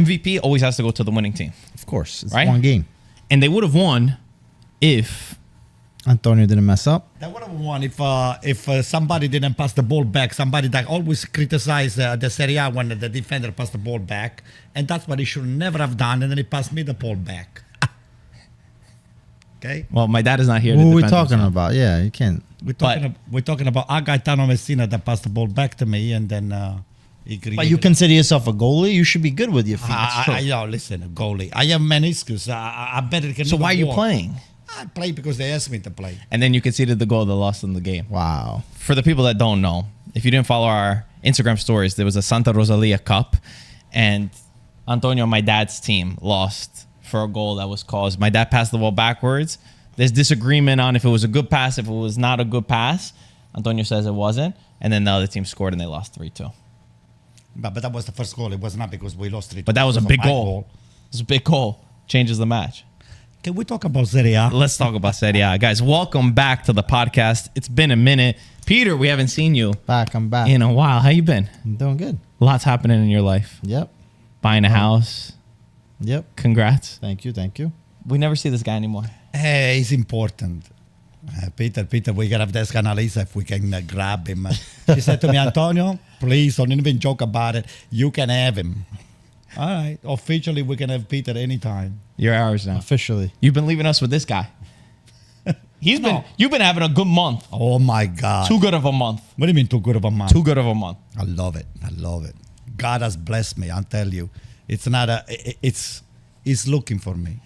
MVP always has to go to the winning team. Of course. It's Right? one game. And they would have won if Antonio didn't mess up. That would have won if somebody didn't pass the ball back. Somebody that always criticize the Serie A when the defender passed the ball back, and that's what he should never have done. And then he passed me the ball back. Okay. well, my dad is not here. What to are we defend talking himself. about? Yeah, you can't. We're talking about Gaetano Messina that passed the ball back to me, and then he But you consider yourself a goalie. You should be good with your feet. Listen, a goalie. I have meniscus. I better can. So why are you walk. playing? I play because they asked me to play. And then you conceded the goal that lost in the game. Wow. For the people that don't know, if you didn't follow our Instagram stories, there was a Santa Rosalia Cup, and Antonio, my dad's team, lost for a goal that was caused. My dad passed the ball backwards. There's disagreement on if it was a good pass, if it was not a good pass. Antonio says it wasn't, and then the other team scored and they lost 3-2. But that was the first goal. It was not because we lost 3-2. But that was a big goal. It was a big goal. Changes the match. Can we talk about Serie A? Let's talk about Serie A. Guys, welcome back to the podcast. It's been a minute. Peter, we haven't seen you I'm back. in a while. How you been? I'm doing good. Lots happening in your life. Yep. Buying a house. Yep. Congrats. Thank you. We never see this guy anymore. Hey, it's important. Peter, we gotta have this Annalisa if we can grab him. She said to me, Antonio, please don't even joke about it. You can have him. All right. Officially, we can have Peter anytime. You're ours now. Officially. You've been leaving us with this guy. You've been having a good month. Oh my God. Too good of a month. What do you mean too good of a month? Too good of a month. I love it. God has blessed me. I'll tell you. It's not it's looking for me.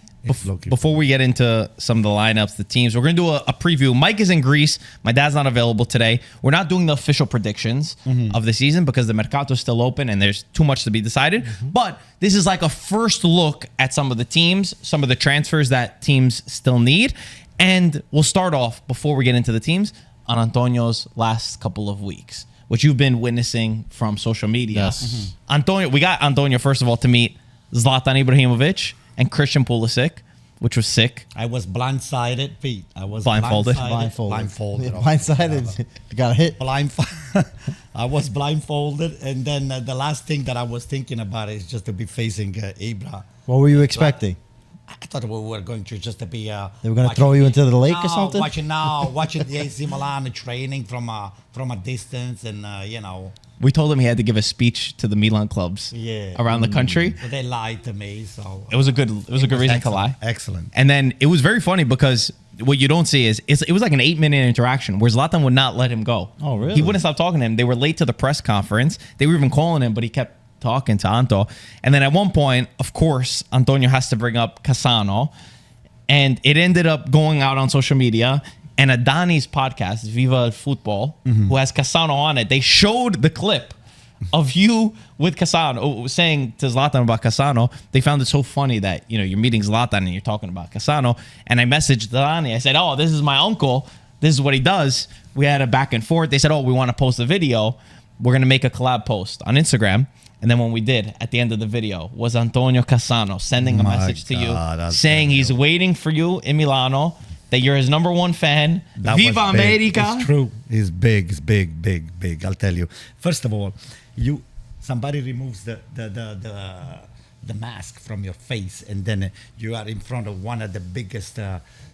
Before we get into some of the lineups, the teams, we're going to do a preview. Mike is in Greece. My dad's not available today. We're not doing the official predictions of the season because the Mercato is still open and there's too much to be decided. But this is like a first look at some of the teams, some of the transfers that teams still need. And we'll start off, before we get into the teams, on Antonio's last couple of weeks, which you've been witnessing from social media. Yes. Antonio, we got Antonio, first of all, to meet Zlatan Ibrahimovic and Christian Pulisic, which was sick. I was blindsided, Pete. I was Blindfolded. Blindfolded. Yeah, blindsided. You got hit. I was blindfolded, and then the last thing that I was thinking about is just to be facing Ibra. What were you expecting? I thought we were going to just be. They were going to throw you into the lake or something? Watching the AC Milan training from a distance, and We told him he had to give a speech to the Milan clubs around the country. But they lied to me, so It was a good reason to lie. Excellent. And then it was very funny because what you don't see is it was like an 8-minute interaction where Zlatan would not let him go. Oh, really? He wouldn't stop talking to him. They were late to the press conference. They were even calling him, but he kept talking to Anto. And then at one point, of course, Antonio has to bring up Cassano. And it ended up going out on social media. And Adani's podcast, Viva el Football, who has Cassano on it, they showed the clip of you with Cassano, saying to Zlatan about Cassano. They found it so funny that, you're meeting Zlatan and you're talking about Cassano. And I messaged Adani. I said, oh, this is my uncle. This is what he does. We had a back and forth. They said, oh, we want to post a video. We're going to make a collab post on Instagram. And then when we did, at the end of the video, was Antonio Cassano sending a message to you saying he's waiting for you in Milano, that you're his number one fan. That Viva America. It's true. It's big. It's big. I'll tell you. First of all, somebody removes the mask from your face, and then you are in front of one of the biggest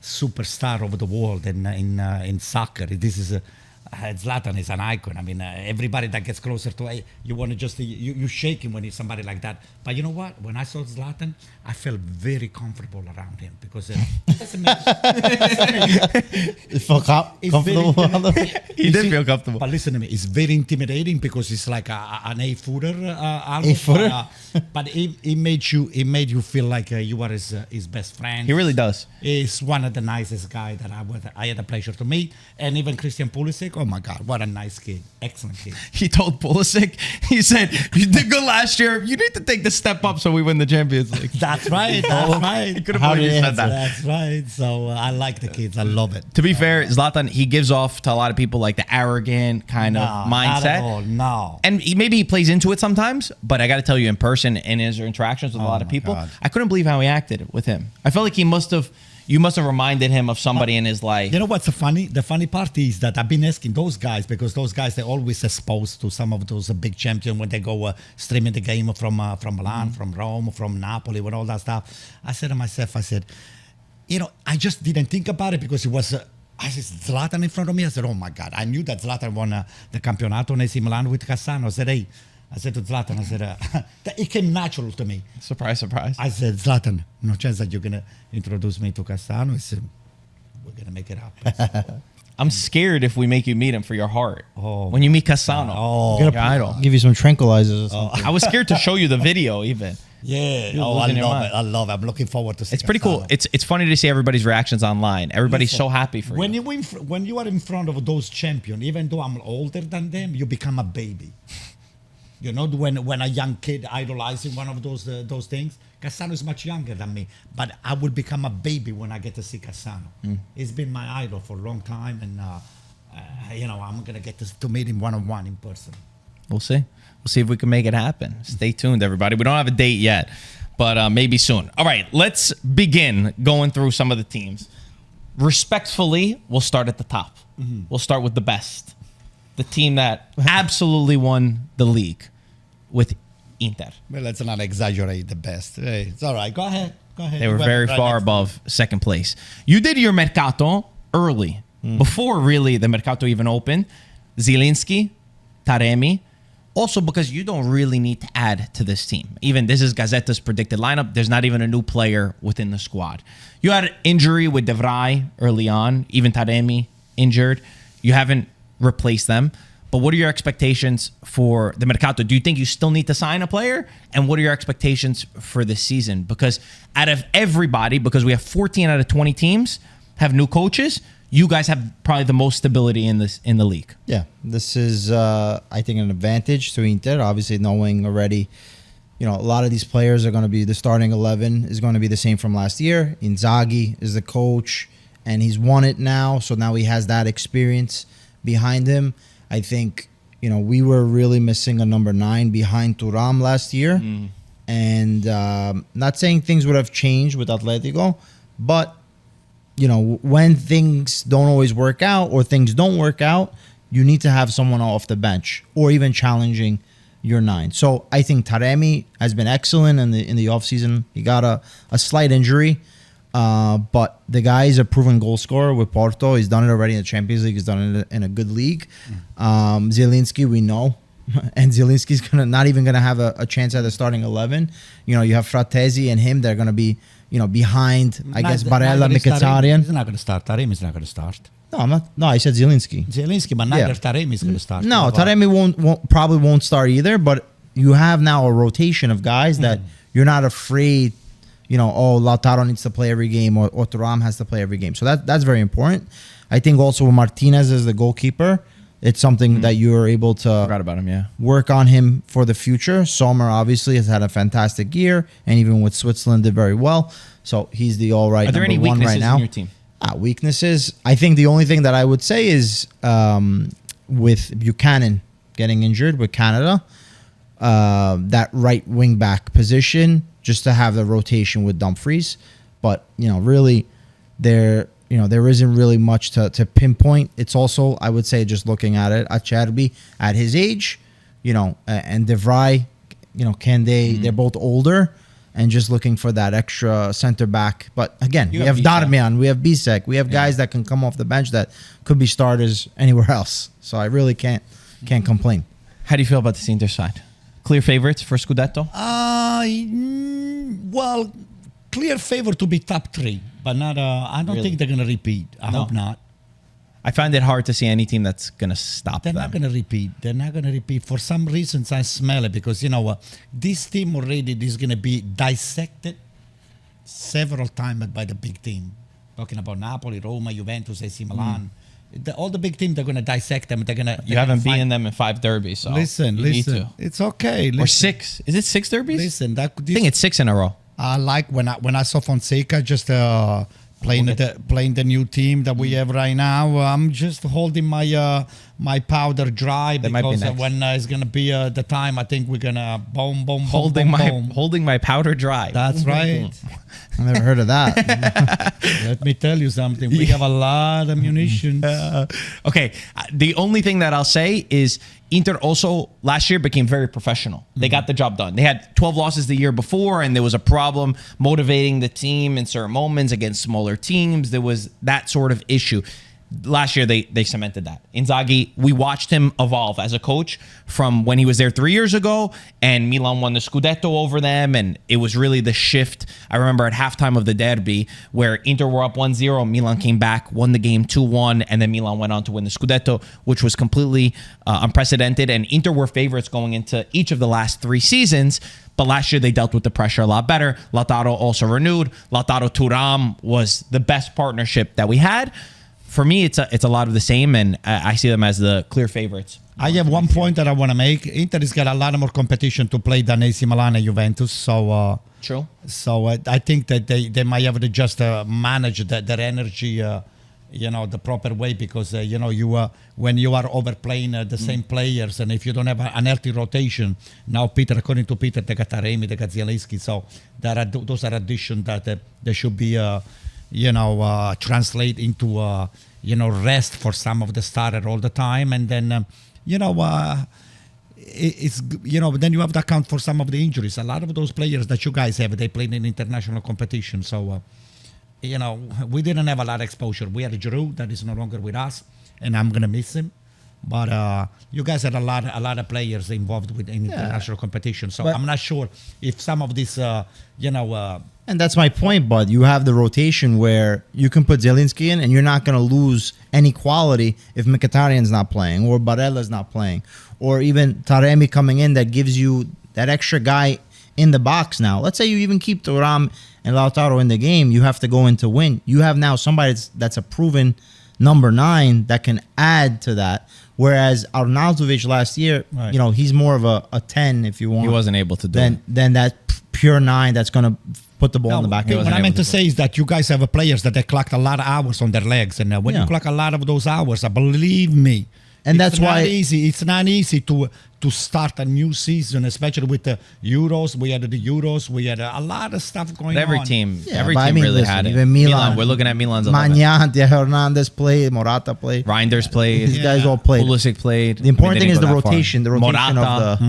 superstar of the world in soccer. This is Zlatan is an icon. I mean, everybody that gets closer to you want to just you shake him when he's somebody like that. But you know what? When I saw Zlatan, I felt very comfortable around him because You felt comfortable? He did feel comfortable. But listen to me, it's very intimidating because it's like an 8-footer. 8-footer? But it made you feel like you are his best friend. He really does. He's one of the nicest guys that I had the pleasure to meet, and even Christian Pulisic. Oh my God, what a nice kid. Excellent kid. He told Pulisic, he said, you did good last year. You need to take the step up so we win the Champions League. That's right. That's right. He could have said that. That's right. So I like the kids. I love it. To be fair, Zlatan, he gives off to a lot of people like the arrogant kind of mindset. Not at all. No. And maybe he plays into it sometimes, but I got to tell you, in person, in his interactions with a lot of people, God. I couldn't believe how he acted with him. I felt like he must have, you must have reminded him of somebody in his life. You know what's funny? The funny part is that I've been asking those guys, because those guys, they're always exposed to some of those big champions when they go streaming the game from Milan, from Rome, from Napoli, and all that stuff. I said to myself, I just didn't think about it because it was... I said, Zlatan in front of me. I said, oh my God. I knew that Zlatan won the Campionato in AC Milan with Cassano. I said to Zlatan, it came natural to me. Surprise, surprise. I said, Zlatan, no chance that you're going to introduce me to Cassano. He said, we're going to make it happen. I'm scared if we make you meet him for your heart. Oh. When you meet Cassano, your idol. Give you some tranquilizers or something. I was scared to show you the video even. Yeah. You're I losing your love mind. it. I love it. I'm looking forward to see It's pretty cool. It's funny to see everybody's reactions online. Everybody's so happy for when you. When you are in front of those champions, even though I'm older than them, you become a baby. You know, when a young kid idolizing one of those things, Cassano is much younger than me, but I will become a baby when I get to see Cassano. He's been my idol for a long time, and I'm gonna get to meet him one-on-one in person. We'll see. We'll see if we can make it happen. Stay tuned, everybody. We don't have a date yet, but maybe soon. All right, let's begin going through some of the teams. Respectfully, we'll start at the top. We'll start with the best. The team that absolutely won the league with Inter. Well, let's not exaggerate the best. Hey, it's all right. Go ahead. They were very far above second place. You did your Mercato early, before really the Mercato even opened. Zielinski, Taremi. Also because you don't really need to add to this team. Even this is Gazzeta's predicted lineup. There's not even a new player within the squad. You had an injury with De Vrij early on. Even Taremi injured. You haven't replaced them. But what are your expectations for the Mercato? Do you think you still need to sign a player? And what are your expectations for this season? Because out of everybody, because we have 14 out of 20 teams have new coaches, you guys have probably the most stability in the league. Yeah, this is, I think, an advantage to Inter. Obviously, knowing already, a lot of these players are going to be, the starting 11 is going to be the same from last year. Inzaghi is the coach, and he's won it now. So now he has that experience behind him. I think, we were really missing a number 9 behind Thuram last year. And not saying things would have changed with Atletico, but when things don't always work out or things don't work out, you need to have someone off the bench or even challenging your 9. So I think Taremi has been excellent in the offseason. He got a slight injury, but the guy is a proven goal scorer with Porto. He's done it already in the Champions League. He's done it in a good league. Zielinski, we know. And Zielinski's not even going to have a chance at the starting 11. You have Fratesi and him. They're going to be behind, I guess, Barella, Mkhitaryan. He's not going to start. Taremi is not going to start. No, I'm not. No, I said Zielinski. Zielinski, but neither Taremi is going to start. No, Taremi probably won't start either. But you have now a rotation of guys that you're not afraid. Lautaro needs to play every game, or Thuram has to play every game. So that's very important. I think also with Martinez as the goalkeeper, it's something that you're able to Forgot about him, work on him for the future. Sommer obviously has had a fantastic year, and even with Switzerland did very well. So he's the all right. Are there number any one weaknesses right now in your team? Weaknesses. I think the only thing that I would say is with Buchanan getting injured with Canada, that right wing back position, just to have the rotation with Dumfries. But really, there isn't really much to pinpoint. It's also, I would say, just looking at it, Acerbi at his age, and De Vrij, can they're both older, and just looking for that extra center back. But again, we have Darmian, we have Bisek, we have guys that can come off the bench that could be starters anywhere else. So I really can't complain. How do you feel about this Inter side? Clear favorites for Scudetto? Well, clear favorite to be top 3, but not. I don't think they're going to repeat. I hope not. I find it hard to see any team that's going to stop them. They're not going to repeat. They're not going to repeat. For some reasons, I smell it because, this team already is going to be dissected several times by the big team. Talking about Napoli, Roma, Juventus, AC Milan. All the big teams, they're going to dissect them. They're going to. You haven't beaten them in 5 derbies, so listen. It's okay. Or 6. Is it 6 derbies? Listen, I think it's 6 in a row. I like when I saw Fonseca just playing the new team that we have right now. I'm just holding my my powder dry That might be because next. when it's gonna be the time, I think we're gonna boom, boom, Holding boom. holding my powder dry. That's right. I never heard of that. Let me tell you something. We have a lot of munitions. Okay, the only thing that I'll say is Inter also last year became very professional. They got the job done. They had 12 losses the year before, and there was a problem motivating the team in certain moments against smaller teams. There was that sort of issue. Last year, they cemented that. Inzaghi, we watched him evolve as a coach from when he was there 3 years ago, and Milan won the Scudetto over them, and it was really the shift. I remember at halftime of the derby where Inter were up 1-0, Milan came back, won the game 2-1, and then Milan went on to win the Scudetto, which was completely unprecedented, and Inter were favorites going into each of the last 3 seasons. But last year, they dealt with the pressure a lot better. Lautaro also renewed. Lautaro Thuram was the best partnership that we had. For me, it's a lot of the same, and I see them as the clear favorites. I have one point that I want to make. Inter has got a lot more competition to play than AC Milan and Juventus. So True. So I think that they might have to just manage their energy, the proper way, because when you are overplaying the same players, and if you don't have an healthy rotation, now according to Peter, they got Taremi, they got Zielinski, so those are additions that they should be translate into rest for some of the starter all the time, and then it's then you have to account for some of the injuries. A lot of those players that you guys have, they played in international competition, so we didn't have a lot of exposure. We had Giroud that is no longer with us, and I'm gonna miss him. But you guys had a lot of players involved with international competition, so I'm not sure if some of this And that's my point, Bud. You have the rotation where you can put Zielinski in, and you're not going to lose any quality if Mkhitaryan's not playing, or Barella's not playing, or even Taremi coming in that gives you that extra guy in the box now. Let's say you even keep Thuram and Lautaro in the game. You have to go in to win. You have now somebody that's a proven number 9 that can add to that. Whereas Arnautovic last year, he's more of a 10, if you want. He wasn't able to do it. Than that pure 9 that's going to put the ball in the back. What I meant to say is that you guys have players that they clocked a lot of hours on their legs, and when you clock a lot of those hours, believe me, and that's why it's not easy to start a new season, especially with the Euros. We had the Euros. We had a lot of stuff going on. Every team listen, really had it. Even Milan. We're looking at Milan's 11. Magnante, Hernandez played, Morata played. Reinders played. These guys all played. Pulisic played. The important thing is the rotation. Far. The rotation Morata, of the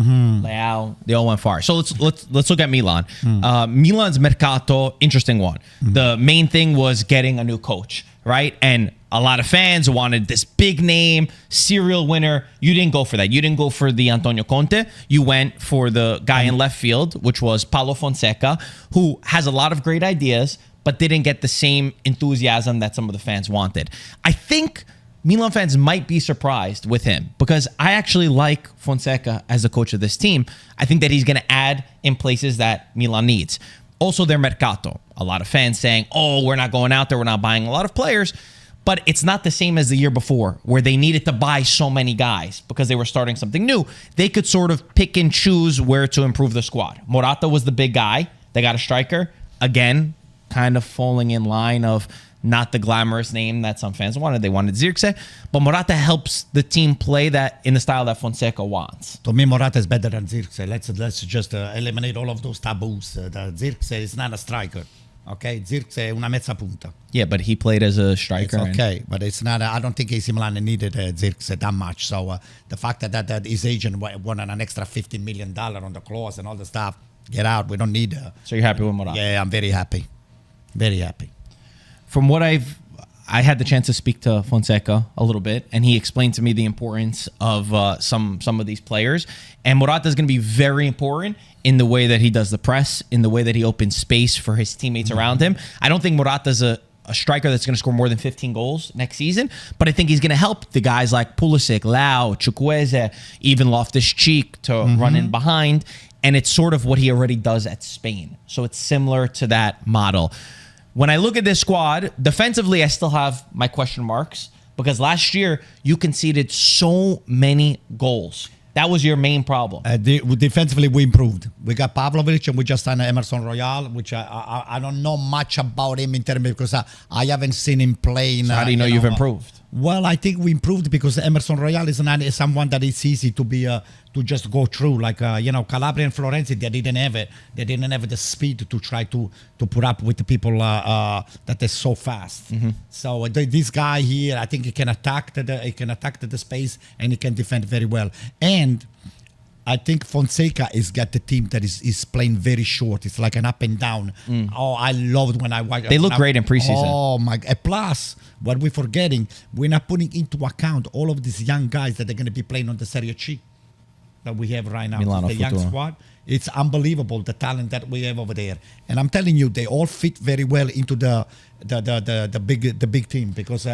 Leao. They all went far. So let's look at Milan. Milan's Mercato, interesting one. The main thing was getting a new coach, right? And a lot of fans wanted this big name, serial winner. You didn't go for that. You didn't go for the Antonio Conte. You went for the guy in left field, which was Paulo Fonseca, who has a lot of great ideas, but didn't get the same enthusiasm that some of the fans wanted. I think Milan fans might be surprised with him because I actually like Fonseca as the coach of this team. I think that he's going to add in places that Milan needs. Also, their Mercato. A lot of fans saying, we're not going out there. We're not buying a lot of players. But it's not the same as the year before where they needed to buy so many guys because they were starting something new. They could sort of pick and choose where to improve the squad. Morata was the big guy. They got a striker. Again, kind of falling in line of not the glamorous name that some fans wanted. They wanted Zirkzee. But Morata helps the team play that in the style that Fonseca wants. To me, Morata is better than Zirkzee. Let's just eliminate all of those taboos. Zirkzee is not a striker. Okay, Zirkzee è una mezza punta. Yeah, but he played as a striker. It's okay, but it's not. I don't think AC Milan needed Zirkzee that much. So the fact that his agent wanted an extra $15 million on the clause and all the stuff, get out. We don't need. So you're happy with Morata? Yeah, I'm very happy. Very happy. From what I had the chance to speak to Fonseca a little bit, and he explained to me the importance of some of these players. And Morata is going to be very important in the way that he does the press, in the way that he opens space for his teammates around him. I don't think Morata is a striker that's going to score more than 15 goals next season, but I think he's going to help the guys like Pulisic, Leao, Chukwueze, even Loftus-Cheek to run in behind. And it's sort of what he already does at Spain. So it's similar to that model. When I look at this squad, defensively, I still have my question marks because last year you conceded so many goals. That was your main problem. Defensively, we improved. We got Pavlovic and we just signed Emerson Royal, which I don't know much about him in terms because I haven't seen him playing. So how do you know you've improved? Well, I think we improved because Emerson Royale is someone that is easy to be to just go through. Like Calabria and Florenzi, they didn't have it. They didn't have the speed to try to put up with the people that is so fast. So this guy here, I think he can attack the space and he can defend very well. And I think Fonseca has got the team that is playing very short. It's like an up and down. Oh, I loved when I watched. They look great in preseason. Oh my! Plus, what we're forgetting, we're not putting into account all of these young guys that are going to be playing on the Serie A that we have right now. Milano the young Futuro. squad. It's unbelievable the talent that we have over there, and I'm telling you, they all fit very well into the big team. Because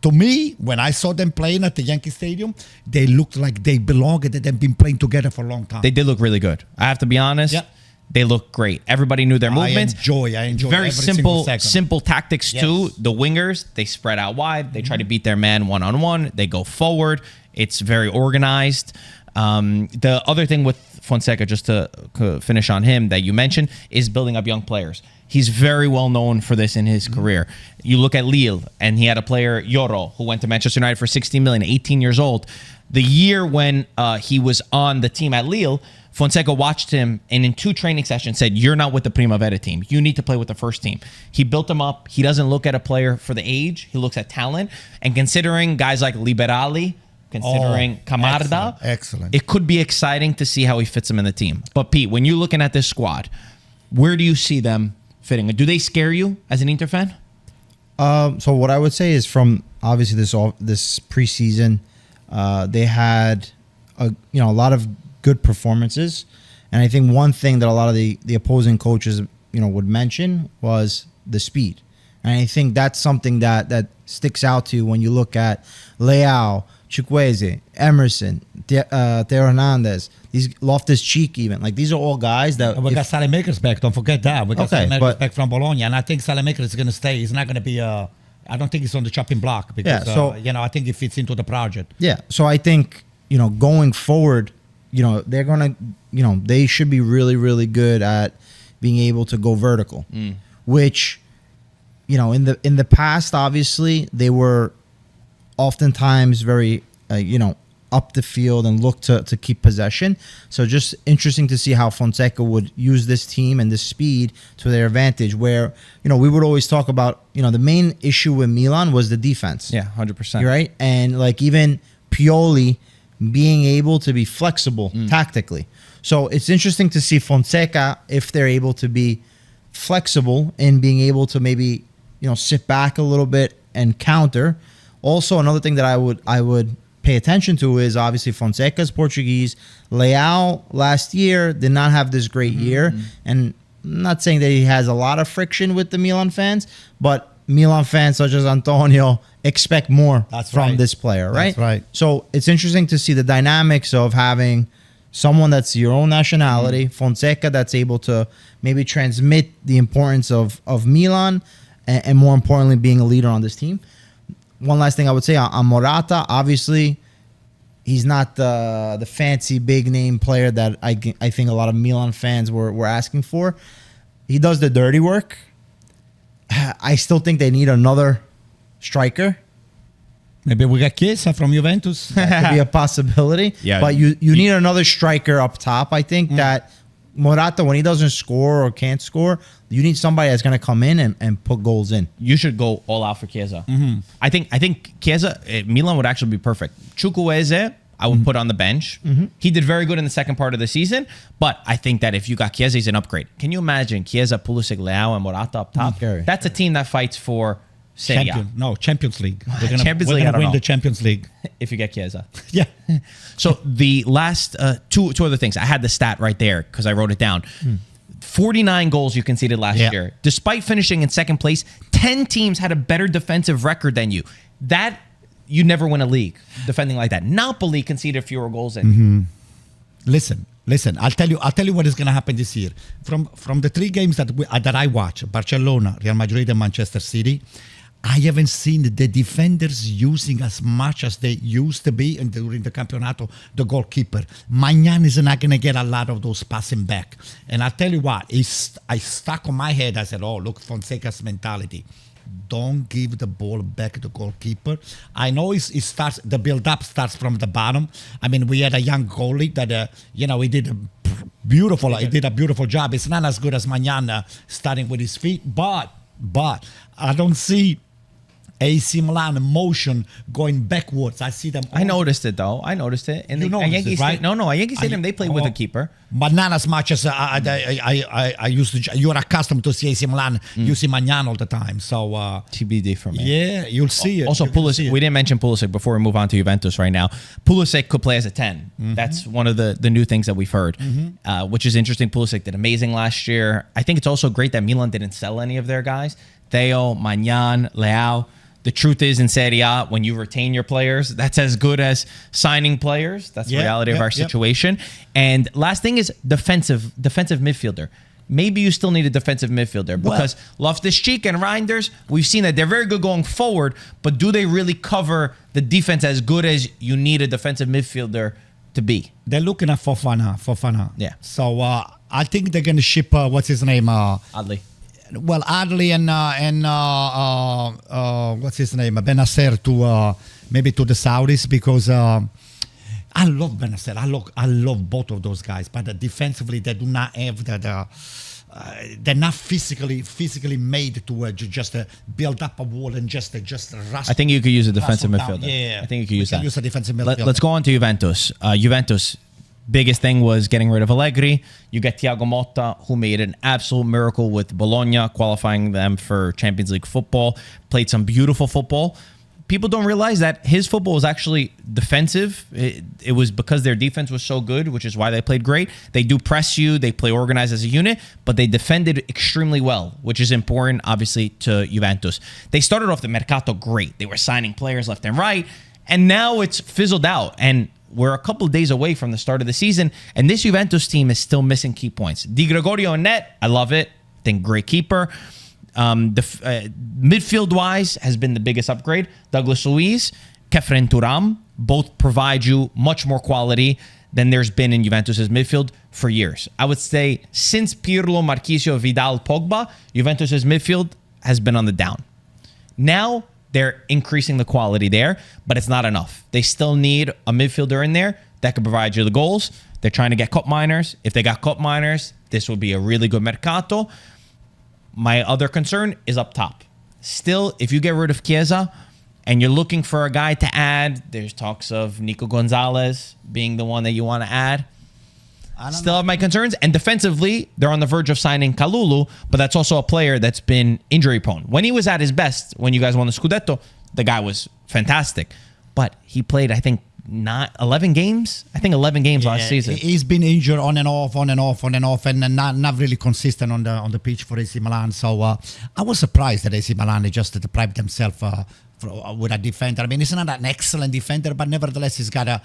to me, when I saw them playing at the Yankee Stadium, they looked like they belong and they've been playing together for a long time. They did look really good. I have to be honest. Yeah. They look great. Everybody knew their movements. I enjoy Very every single simple, second. simple tactics too. The wingers, they spread out wide. They try to beat their man one-on-one. They go forward. It's very organized. The other thing with Fonseca, just to finish on him, that you mentioned, is building up young players. He's very well known for this in his career. You look at Lille, and he had a player, Yoro, who went to Manchester United for 16 million, 18 years old. The year when he was on the team at Lille, Fonseca watched him and in 2 training sessions said, you're not with the Primavera team. You need to play with the first team. He built him up. He doesn't look at a player for the age. He looks at talent. And considering guys like Liberali, considering Camarda, excellent. It could be exciting to see how he fits him in the team. But Pete, when you're looking at this squad, where do you see them fitting? Do they scare you as an Inter fan? So what I would say is from obviously this preseason, they had a lot of good performances, and I think one thing that a lot of the opposing coaches would mention was the speed, and I think that's something that sticks out to you when you look at Leao, Chukwueze, Emerson, Theo Hernandez, these Loftus-Cheek even. Like, these are all guys that... We got Salemaker's back. Don't forget that. We got Salemaker's back from Bologna. And I think Salemaker is going to stay. He's not going to be... I don't think he's on the chopping block. Because, I think he fits into the project. Yeah. So I think, going forward, they're going to... they should be really, really good at being able to go vertical. Which, in the past, obviously, they were... oftentimes very, up the field and look to keep possession. So just interesting to see how Fonseca would use this team and this speed to their advantage, where, we would always talk about, the main issue with Milan was the defense. Yeah, 100%. Right? And like even Pioli being able to be flexible tactically. So it's interesting to see Fonseca, if they're able to be flexible and being able to maybe, sit back a little bit and counter. Also, another thing that I would pay attention to is obviously Fonseca's Portuguese. Leao last year did not have this great year. And I'm not saying that he has a lot of friction with the Milan fans, but Milan fans such as Antonio expect more from this player, right? That's right. So it's interesting to see the dynamics of having someone that's your own nationality, Fonseca, that's able to maybe transmit the importance of Milan and more importantly, being a leader on this team. One last thing I would say on Morata, obviously, he's not the fancy big name player that I think a lot of Milan fans were asking for. He does the dirty work. I still think they need another striker. Maybe we got Chiesa from Juventus. That could be a possibility. Yeah. But you need another striker up top. I think that Morata, when he doesn't score or can't score, you need somebody that's going to come in and put goals in. You should go all out for Chiesa. I think Chiesa, Milan would actually be perfect. Chukwueze, I would put on the bench. He did very good in the second part of the season, but I think that if you got Chiesa, he's an upgrade. Can you imagine Chiesa, Pulisic, Leao, and Morata up top? That's a team that fights for Serie A. Champions League. We're Champions going League, I to don't win know. the Champions League. If you get Chiesa. Yeah. So the last two other things. I had the stat right there because I wrote it down. 49 goals you conceded last year. Despite finishing in second place, 10 teams had a better defensive record than you. That, you never win a league defending like that. Napoli conceded fewer goals than you. Listen. I'll tell you what is going to happen this year. From the 3 games that I watch, Barcelona, Real Madrid, and Manchester City, I haven't seen the defenders using as much as they used to be during the Campionato, the goalkeeper. Magnan is not going to get a lot of those passing back. And I'll tell you what, I stuck on my head. I said, oh, look, Fonseca's mentality. don't give the ball back to the goalkeeper. I know it starts, the build-up starts from the bottom. I mean, we had a young goalie that, he did a beautiful job. It's not as good as Magnan starting with his feet, but I don't see AC Milan motion going backwards. I see them. I noticed it though. I noticed it. And You noticed it, right? No. Yankee Stadium, they play with a keeper. But not as much as I used to. You're accustomed to see AC Milan. You see Magnan all the time. So TBD for me. yeah, you'll see it. Also, You will see Pulisic. it. We didn't mention Pulisic before we move on to Juventus right now. Pulisic could play as a 10. That's one of the new things that we've heard, which is interesting. Pulisic did amazing last year. I think it's also great that Milan didn't sell any of their guys. Theo, Magnan, Leao. The truth is, in Serie A, when you retain your players, that's as good as signing players. That's the reality of our situation. And last thing is defensive midfielder. Maybe you still need a defensive midfielder because Loftus-Cheek and Reinders, we've seen that they're very good going forward, but do they really cover the defense as good as you need a defensive midfielder to be? They're looking at Fofana. Yeah. So I think they're going to ship, what's his name? Oddly. Well, Adli and what's his name? Benacer to maybe to the Saudis because I love Benacer. I love both of those guys, but defensively they do not have that. They're not physically made to just build up a wall and just rush. I think you could use a defensive rush them midfielder. down. Yeah, I think you could use that. Use a defensive midfielder. Let's go on to Juventus. Juventus. Biggest thing was getting rid of Allegri. You get Thiago Motta, who made an absolute miracle with Bologna, qualifying them for Champions League football. Played some beautiful football. People don't realize that his football was actually defensive. It was because their defense was so good, which is why they played great. They do press you. They play organized as a unit, but they defended extremely well, which is important, obviously, to Juventus. They started off the Mercato great. They were signing players left and right, and now it's fizzled out. And we're a couple of days away from the start of the season, and this Juventus team is still missing key points. Di Gregorio in net, I love it. I think great keeper. Midfield-wise has been the biggest upgrade. Douglas Luiz, Kefren Turam, both provide you much more quality than there's been in Juventus's midfield for years. I would say since Pirlo, Marchisio, Vidal, Pogba, Juventus's midfield has been on the down. Now, they're increasing the quality there, but it's not enough. They still need a midfielder in there that can provide you the goals. They're trying to get cup miners. If they got cup miners, this would be a really good Mercato. My other concern is up top. Still, if you get rid of Chiesa and you're looking for a guy to add, there's talks of Nico Gonzalez being the one that you want to add. Still have my concerns. And defensively, they're on the verge of signing Kalulu, but that's also a player that's been injury prone. When he was at his best, when you guys won the Scudetto, the guy was fantastic. But he played, I think, 11 games? I think 11 games last season. He's been injured on and off, and not really consistent on the pitch for AC Milan. So I was surprised that AC Milan just deprived themselves with a defender. I mean, he's not an excellent defender, but nevertheless, he's got a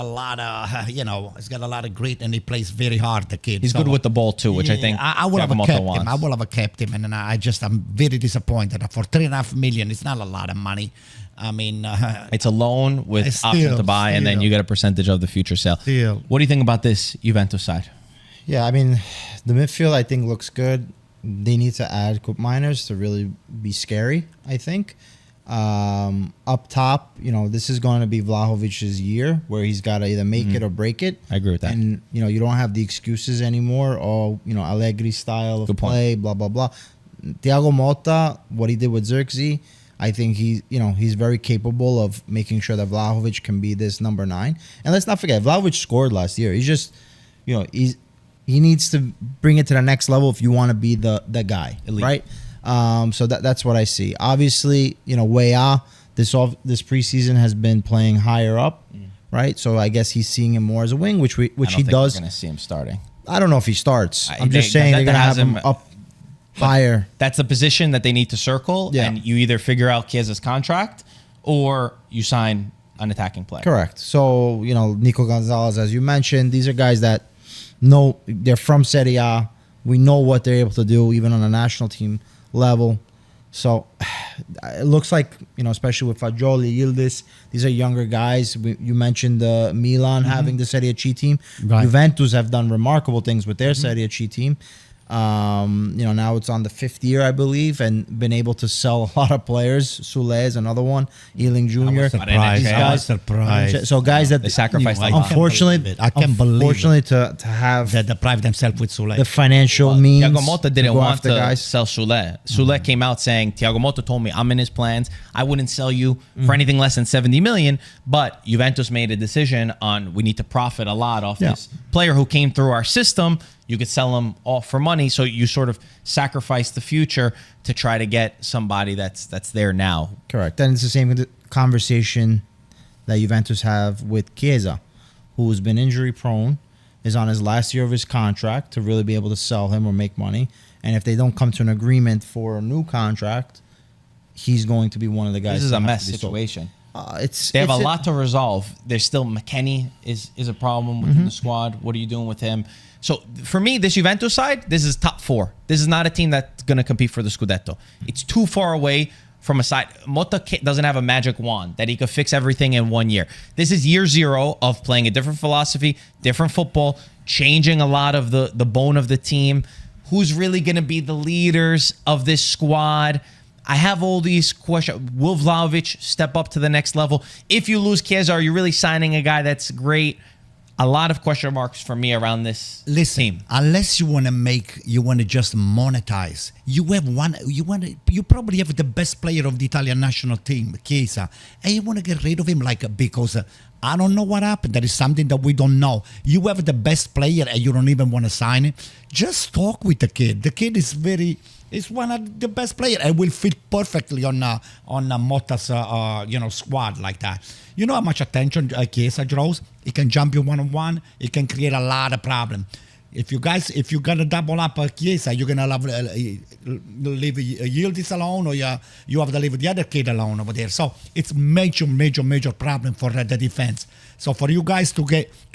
lot of he's got a lot of grit, and he plays very hard. The kid. He's good with the ball too, which I think I would have kept him. I would have kept him, and I'm very disappointed for $3.5 million. It's not a lot of money. I mean, it's a loan with option to buy, and then you get a percentage of the future sale. What do you think about this Juventus side? Yeah, I mean, the midfield I think looks good. They need to add cup miners to really be scary, I think. Up top, this is going to be Vlahovic's year where he's got to either make it or break it. I agree with that. And, you don't have the excuses anymore or, Allegri style of play, blah, blah, blah. Thiago Motta, what he did with Xerxes, I think he's very capable of making sure that Vlahovic can be this number 9. And let's not forget, Vlahovic scored last year. He's just, he needs to bring it to the next level if you want to be the guy, elite. Right? So that's what I see. Obviously, Weah, this preseason has been playing higher up, right? So I guess he's seeing him more as a wing, which he does. We're going to see him starting. I don't know if he starts. I'm just saying they're going to have him up higher. That's a position that they need to circle, and you either figure out Chiesa's contract or you sign an attacking player. Correct. So, Nico Gonzalez, as you mentioned, these are guys that know they're from Serie A. We know what they're able to do, even on a national team level. So it looks like, especially with Fagioli, Yildiz, these are younger guys. You mentioned Milan having the Serie C team. Right. Juventus have done remarkable things with their Serie C team. Now it's on the 5th year, I believe, and been able to sell a lot of players. Sule is another one. Ealing Jr. I was surprised. So guys that They sacrificed a lot. unfortunately, I can't believe it. unfortunately to have That deprived themselves with Sule. the financial means. Thiago Motta didn't go want after to guys. sell Sule. Sule came out saying, Thiago Motta told me I'm in his plans. I wouldn't sell you for anything less than 70 million. But Juventus made a decision on we need to profit a lot off this player who came through our system. You could sell him off for money. So you sort of sacrifice the future to try to get somebody that's there now. Correct. And it's the same conversation that Juventus have with Chiesa, who's been injury prone, is on his last year of his contract to really be able to sell him or make money. And if they don't come to an agreement for a new contract, he's going to be one of the guys. This is that a have mess to be sold. situation. They They have a lot to resolve. There's still McKennie is a problem within the squad. What are you doing with him? So for me, this Juventus side, this is top 4. This is not a team that's going to compete for the Scudetto. It's too far away from a side. Motta doesn't have a magic wand that he could fix everything in 1 year. This is year 0 of playing a different philosophy, different football, changing a lot of the bone of the team. Who's really going to be the leaders of this squad? I have all these questions. Will Vlahovic step up to the next level? If you lose Chiesa, are you really signing a guy that's great? A lot of question marks for me around this team. Unless you want to just monetize. You probably have the best player of the Italian national team, Chiesa, and you want to get rid of him because I don't know what happened. There is something that we don't know. You have the best player and you don't even want to sign him. Just talk with the kid. The kid is one of the best players and will fit perfectly on Motta's squad like that. You know how much attention Chiesa draws? He can jump you 1-on-1. He can create a lot of problem. If you're gonna double up Chiesa, you're gonna leave Yildiz alone, or you have to leave the other kid alone over there. So it's major problem for the defense. So for you guys to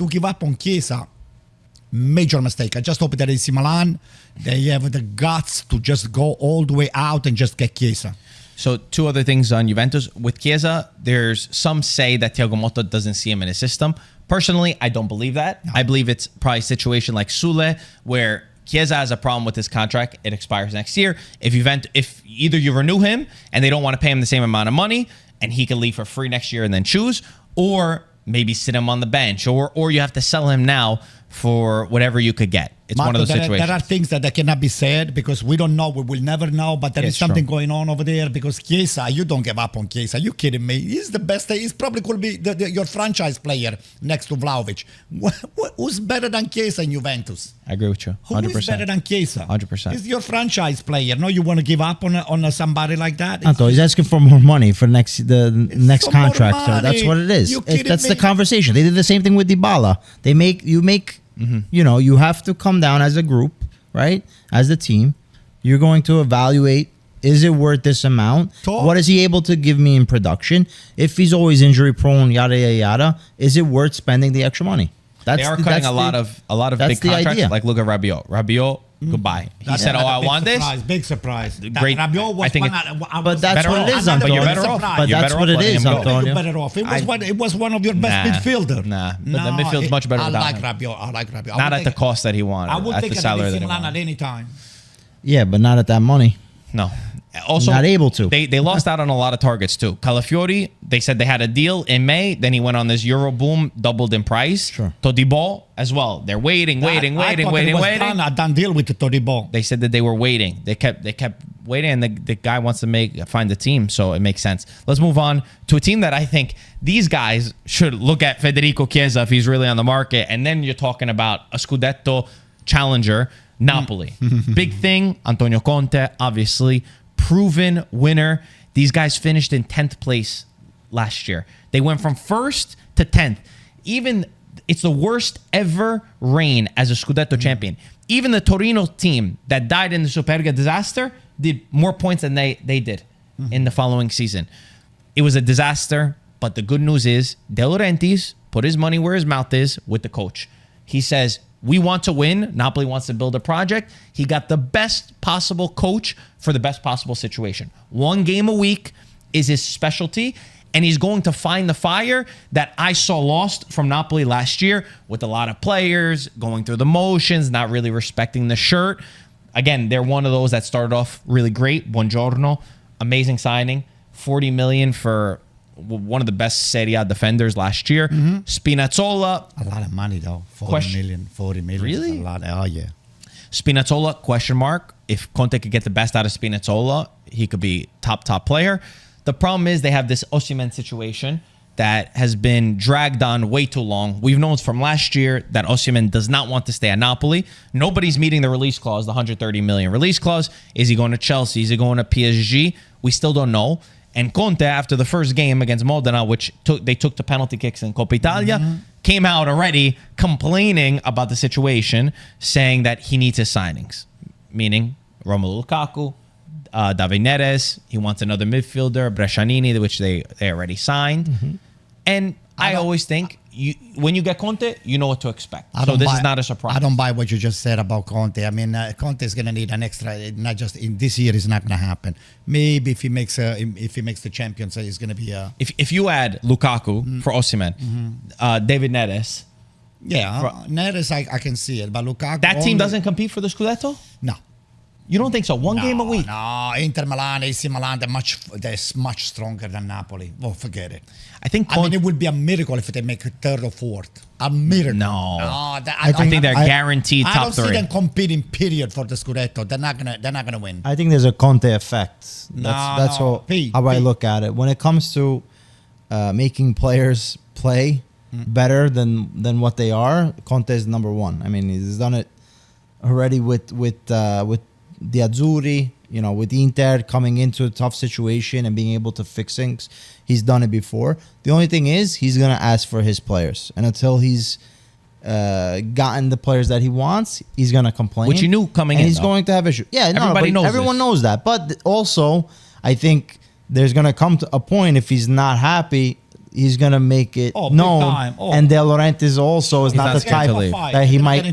give up on Chiesa, major mistake. I just hope that AC Milan, they have the guts to just go all the way out and just get Chiesa. So 2 other things on Juventus. With Chiesa, there's some say that Thiago Motta doesn't see him in his system. Personally, I don't believe that. No. I believe it's probably a situation like Sule, where Chiesa has a problem with his contract. It expires next year. If either you renew him and they don't want to pay him the same amount of money and he can leave for free next year and then choose, or maybe sit him on the bench, or you have to sell him now for whatever you could get. It's Marco, one of those situations. There are things that cannot be said because we don't know. We will never know. But there is something going on over there because Chiesa, you don't give up on Chiesa. You kidding me? He's the best. He's probably could be your franchise player next to Vlahovic. Who's better than Chiesa in Juventus? I agree with you. 100%. Who is better than Chiesa? 100%. He's your franchise player. No, you want to give up on somebody like that? Anto, he's asking for more money for next contract. So that's what it is. That's the conversation. They did the same thing with Dybala. You have to come down as a group, right? As a team, you're going to evaluate, is it worth this amount? What is he able to give me in production? If he's always injury prone, yada, yada, yada, is it worth spending the extra money? They are cutting a lot of big contracts. Idea. Like look at Rabiot. Rabiot, goodbye. He said, I want this. Big surprise. Great. Rabiot was but that's what it is, Antonio. You're better off. But that's what it is, Antonio. You're better off. It was one of your best midfielders. But the midfield's much better without him. I like Rabiot. Not at the cost that he wanted. I would at take the salary that he Milan wanted. at any time. Yeah, but not at that money. No. Also, not able to. They lost out on a lot of targets too. Calafiori, they said they had a deal in May. Then he went on this Euro boom, doubled in price. Sure. Todibo as well. They're waiting. A done deal with the Todibo. They said that they were waiting. They kept waiting, and the guy wants to find the team, so it makes sense. Let's move on to a team that I think these guys should look at. Federico Chiesa, if he's really on the market, and then you're talking about a Scudetto challenger, Napoli. Big thing, Antonio Conte, obviously. Proven winner. These guys finished in 10th place last year. They went from 1st to 10th. It's the worst ever reign as a Scudetto champion. Even the Torino team that died in the Superga disaster did more points than they did in the following season. It was a disaster, but the good news is De Laurentiis put his money where his mouth is with the coach. He says, we want to win. Napoli wants to build a project. He got the best possible coach for the best possible situation. 1 game a week is his specialty, and he's going to find the fire that I saw lost from Napoli last year with a lot of players going through the motions, not really respecting the shirt. again, they're one of those that started off really great. Buongiorno, amazing signing, 40 million for one of the best Serie A defenders last year. Spinazzola, A lot of money though. 40 million. Really? Is a lot. Oh yeah. Spinazzola, question mark. If Conte could get the best out of Spinazzola, he could be top player. The problem is they have this Osimhen situation that has been dragged on way too long. We've known from last year that Osimhen does not want to stay at Napoli. Nobody's meeting the release clause, the 130 million release clause. Is he going to Chelsea? Is he going to PSG? We still don't know. And Conte, after the first game against Modena, which they took the penalty kicks in Coppa Italia, came out already complaining about the situation, saying that he needs his signings, meaning Romelu Lukaku, David Neres. He wants another midfielder, Brescianini, which they already signed. And I always think when you get Conte, you know what to expect. So this is not a surprise. I don't buy what you just said about Conte. I mean, Conte is going to need an extra. Not just in this year, it's not going to happen. Maybe if he makes the Champions, it's going to be a. If you add Lukaku for Osimhen, David Neres, Neres, I can see it, but Lukaku. that team doesn't compete for the Scudetto? No. You don't think so? One game a week? No, Inter Milan, AC Milan, they're much stronger than Napoli. Oh, forget it. I think it would be a miracle if they make third or fourth. A miracle. No. I think they're guaranteed top I don't three. see them competing, period, for the Scudetto. They're not gonna win. I think there's a Conte effect. No, That's how I look at it. When it comes to making players play better than what they are, Conte is number one. I mean, he's done it already with the Azzurri, with Inter coming into a tough situation and being able to fix things. He's done it before. The only thing is he's going to ask for his players. And until he's gotten the players that he wants, he's going to complain. Which you knew coming in, and he's going to have issues. Yeah, everyone knows that. But also, I think there's going to come to a point if he's not happy, he's going to make it known. And De Laurentiis also is not the type that he might,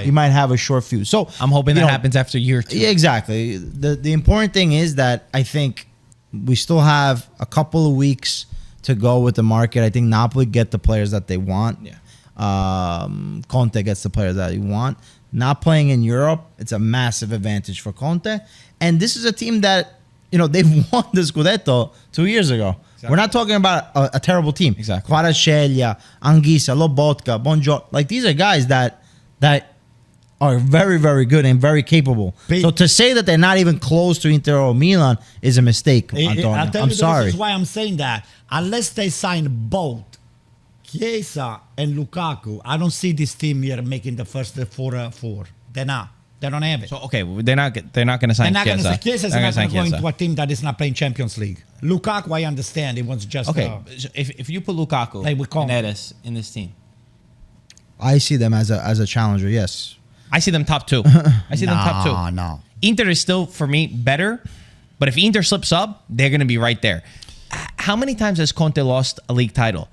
he might have a short fuse. So I'm hoping that happens after year 2. Yeah, exactly. The important thing is that I think we still have a couple of weeks to go with the market. I think Napoli get the players that they want. Yeah. Conte gets the players that he want. Not playing in Europe, it's a massive advantage for Conte. And this is a team that, they've won the Scudetto 2 years ago. Exactly. We're not talking about a terrible team. Exactly. Kvaratskhelia, Anguissa, Lobotka, Bonjour. Like, these are guys that are very, very good and very capable. So to say that they're not even close to Inter or Milan is a mistake, Antonio. I'm sorry. This is why I'm saying that. Unless they sign both Chiesa and Lukaku, I don't see this team here making the first 4-4. They're not. They don't have it. So they're not going to sign Chiesa. Chiesa's not going to go into a team that is not playing Champions League. Lukaku, I understand. It was just so if you put Lukaku and Neres in this team, I see them as a challenger. Yes, I see them top 2. I see them top 2. No. Inter is still for me better, but if Inter slips up, they're going to be right there. How many times has Conte lost a league title?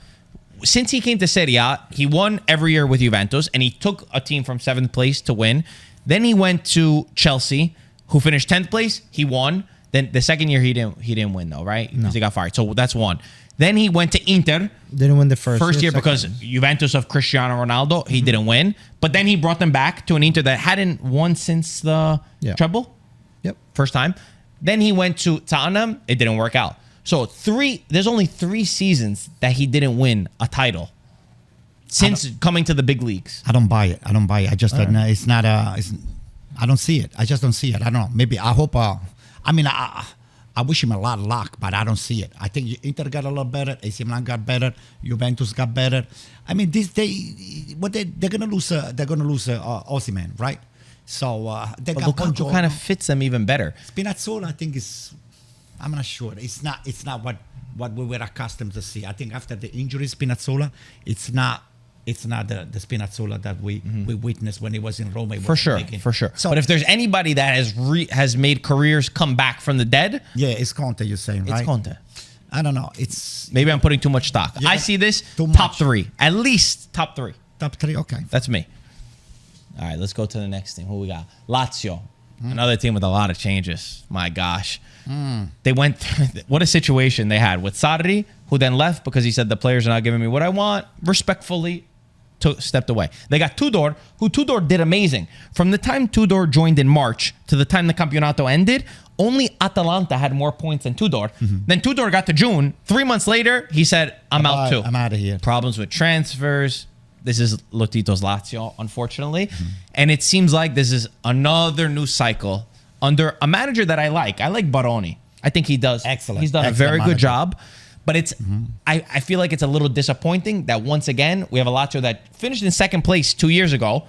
Since he came to Serie A, he won every year with Juventus, and he took a team from 7th place to win. Then he went to Chelsea, who finished 10th place. He won. Then the second year he didn't win though, right? Because he got fired. So that's one. Then he went to Inter. Didn't win the first year because Juventus of Cristiano Ronaldo, he didn't win. But then he brought them back to an Inter that hadn't won since the treble. Yep. First time. Then he went to Tottenham. It didn't work out. So there's only 3 seasons that he didn't win a title since coming to the big leagues. I don't buy it. I just don't, it's not I don't see it. I just don't see it. I don't know. Maybe I hope. I wish him a lot of luck, but I don't see it. I think Inter got a lot better. AC Milan got better. Juventus got better. I mean, they're gonna lose. They're gonna lose Osimhen, right? So they got Lukaku kind of fits them even better. Spinazzola, I think I'm not sure. It's not what we were accustomed to see. I think after the injury, Spinazzola, it's not the Spinazzola that we witnessed when he was in Roma. For sure. So, but if there's anybody that has made careers come back from the dead, it's Conte. You're saying, right? It's Conte. I don't know. Maybe I'm putting too much stock. I see this top 3, at least top 3. Top 3, okay. That's me. All right, let's go to the next team. Who we got? Lazio, another team with a lot of changes. My gosh. They went through, what a situation they had with Sarri, who then left because he said the players are not giving me what I want. Respectfully, stepped away. They got Tudor, who Tudor did amazing. From the time Tudor joined in March to the time the Campionato ended, only Atalanta had more points than Tudor. Then Tudor got to June. 3 months later, he said, I'm out too. I'm out of here. Problems with transfers. This is Lotito's Lazio, unfortunately. And it seems like this is another new cycle under a manager that I like. I like Baroni. I think he does. Excellent. He's done a Excellent very manager. good job. But it's I feel like it's a little disappointing that once again, we have a Lazio that finished in second place 2 years ago.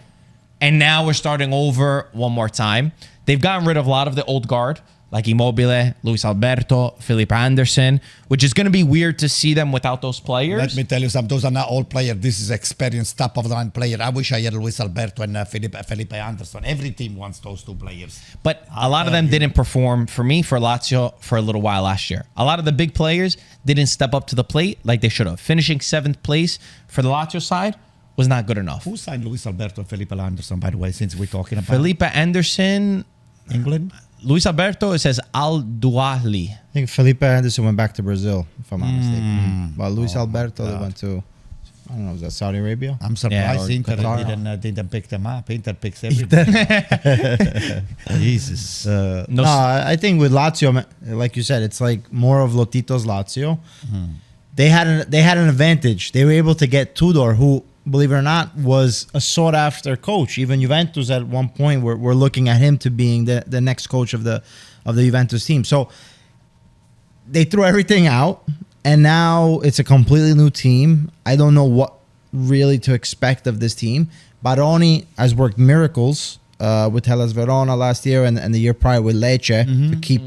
And now we're starting over one more time. They've gotten rid of a lot of the old guard, like Immobile, Luis Alberto, Felipe Anderson, which is going to be weird to see them without those players. Let me tell you something. Those are not all players. This is experienced, top-of-the-line player. I wish I had Luis Alberto and Felipe Anderson. Every team wants those two players. But a lot of them didn't perform for me, for Lazio, for a little while last year. A lot of the big players didn't step up to the plate like they should have. Finishing 7th place for the Lazio side was not good enough. Who signed Luis Alberto and Felipe Anderson, by the way, since we're talking about Felipe Anderson, England? Luis Alberto, it says Al Duahli. I think Felipe Anderson went back to Brazil, if I'm not mistaken. But Luis Alberto, they went to, I don't know, was that Saudi Arabia? I'm surprised or Inter Qatar. didn't pick them up. Inter picks everybody. Jesus. No, I think with Lazio, like you said, it's like more of Lotito's Lazio. They had an advantage. They were able to get Tudor, who, believe it or not, was a sought-after coach. Even Juventus at one point were looking at him to being the next coach of the Juventus team. So they threw everything out, and now it's a completely new team. I don't know what really to expect of this team. Baroni has worked miracles with Hellas Verona last year and the year prior with Lecce to keep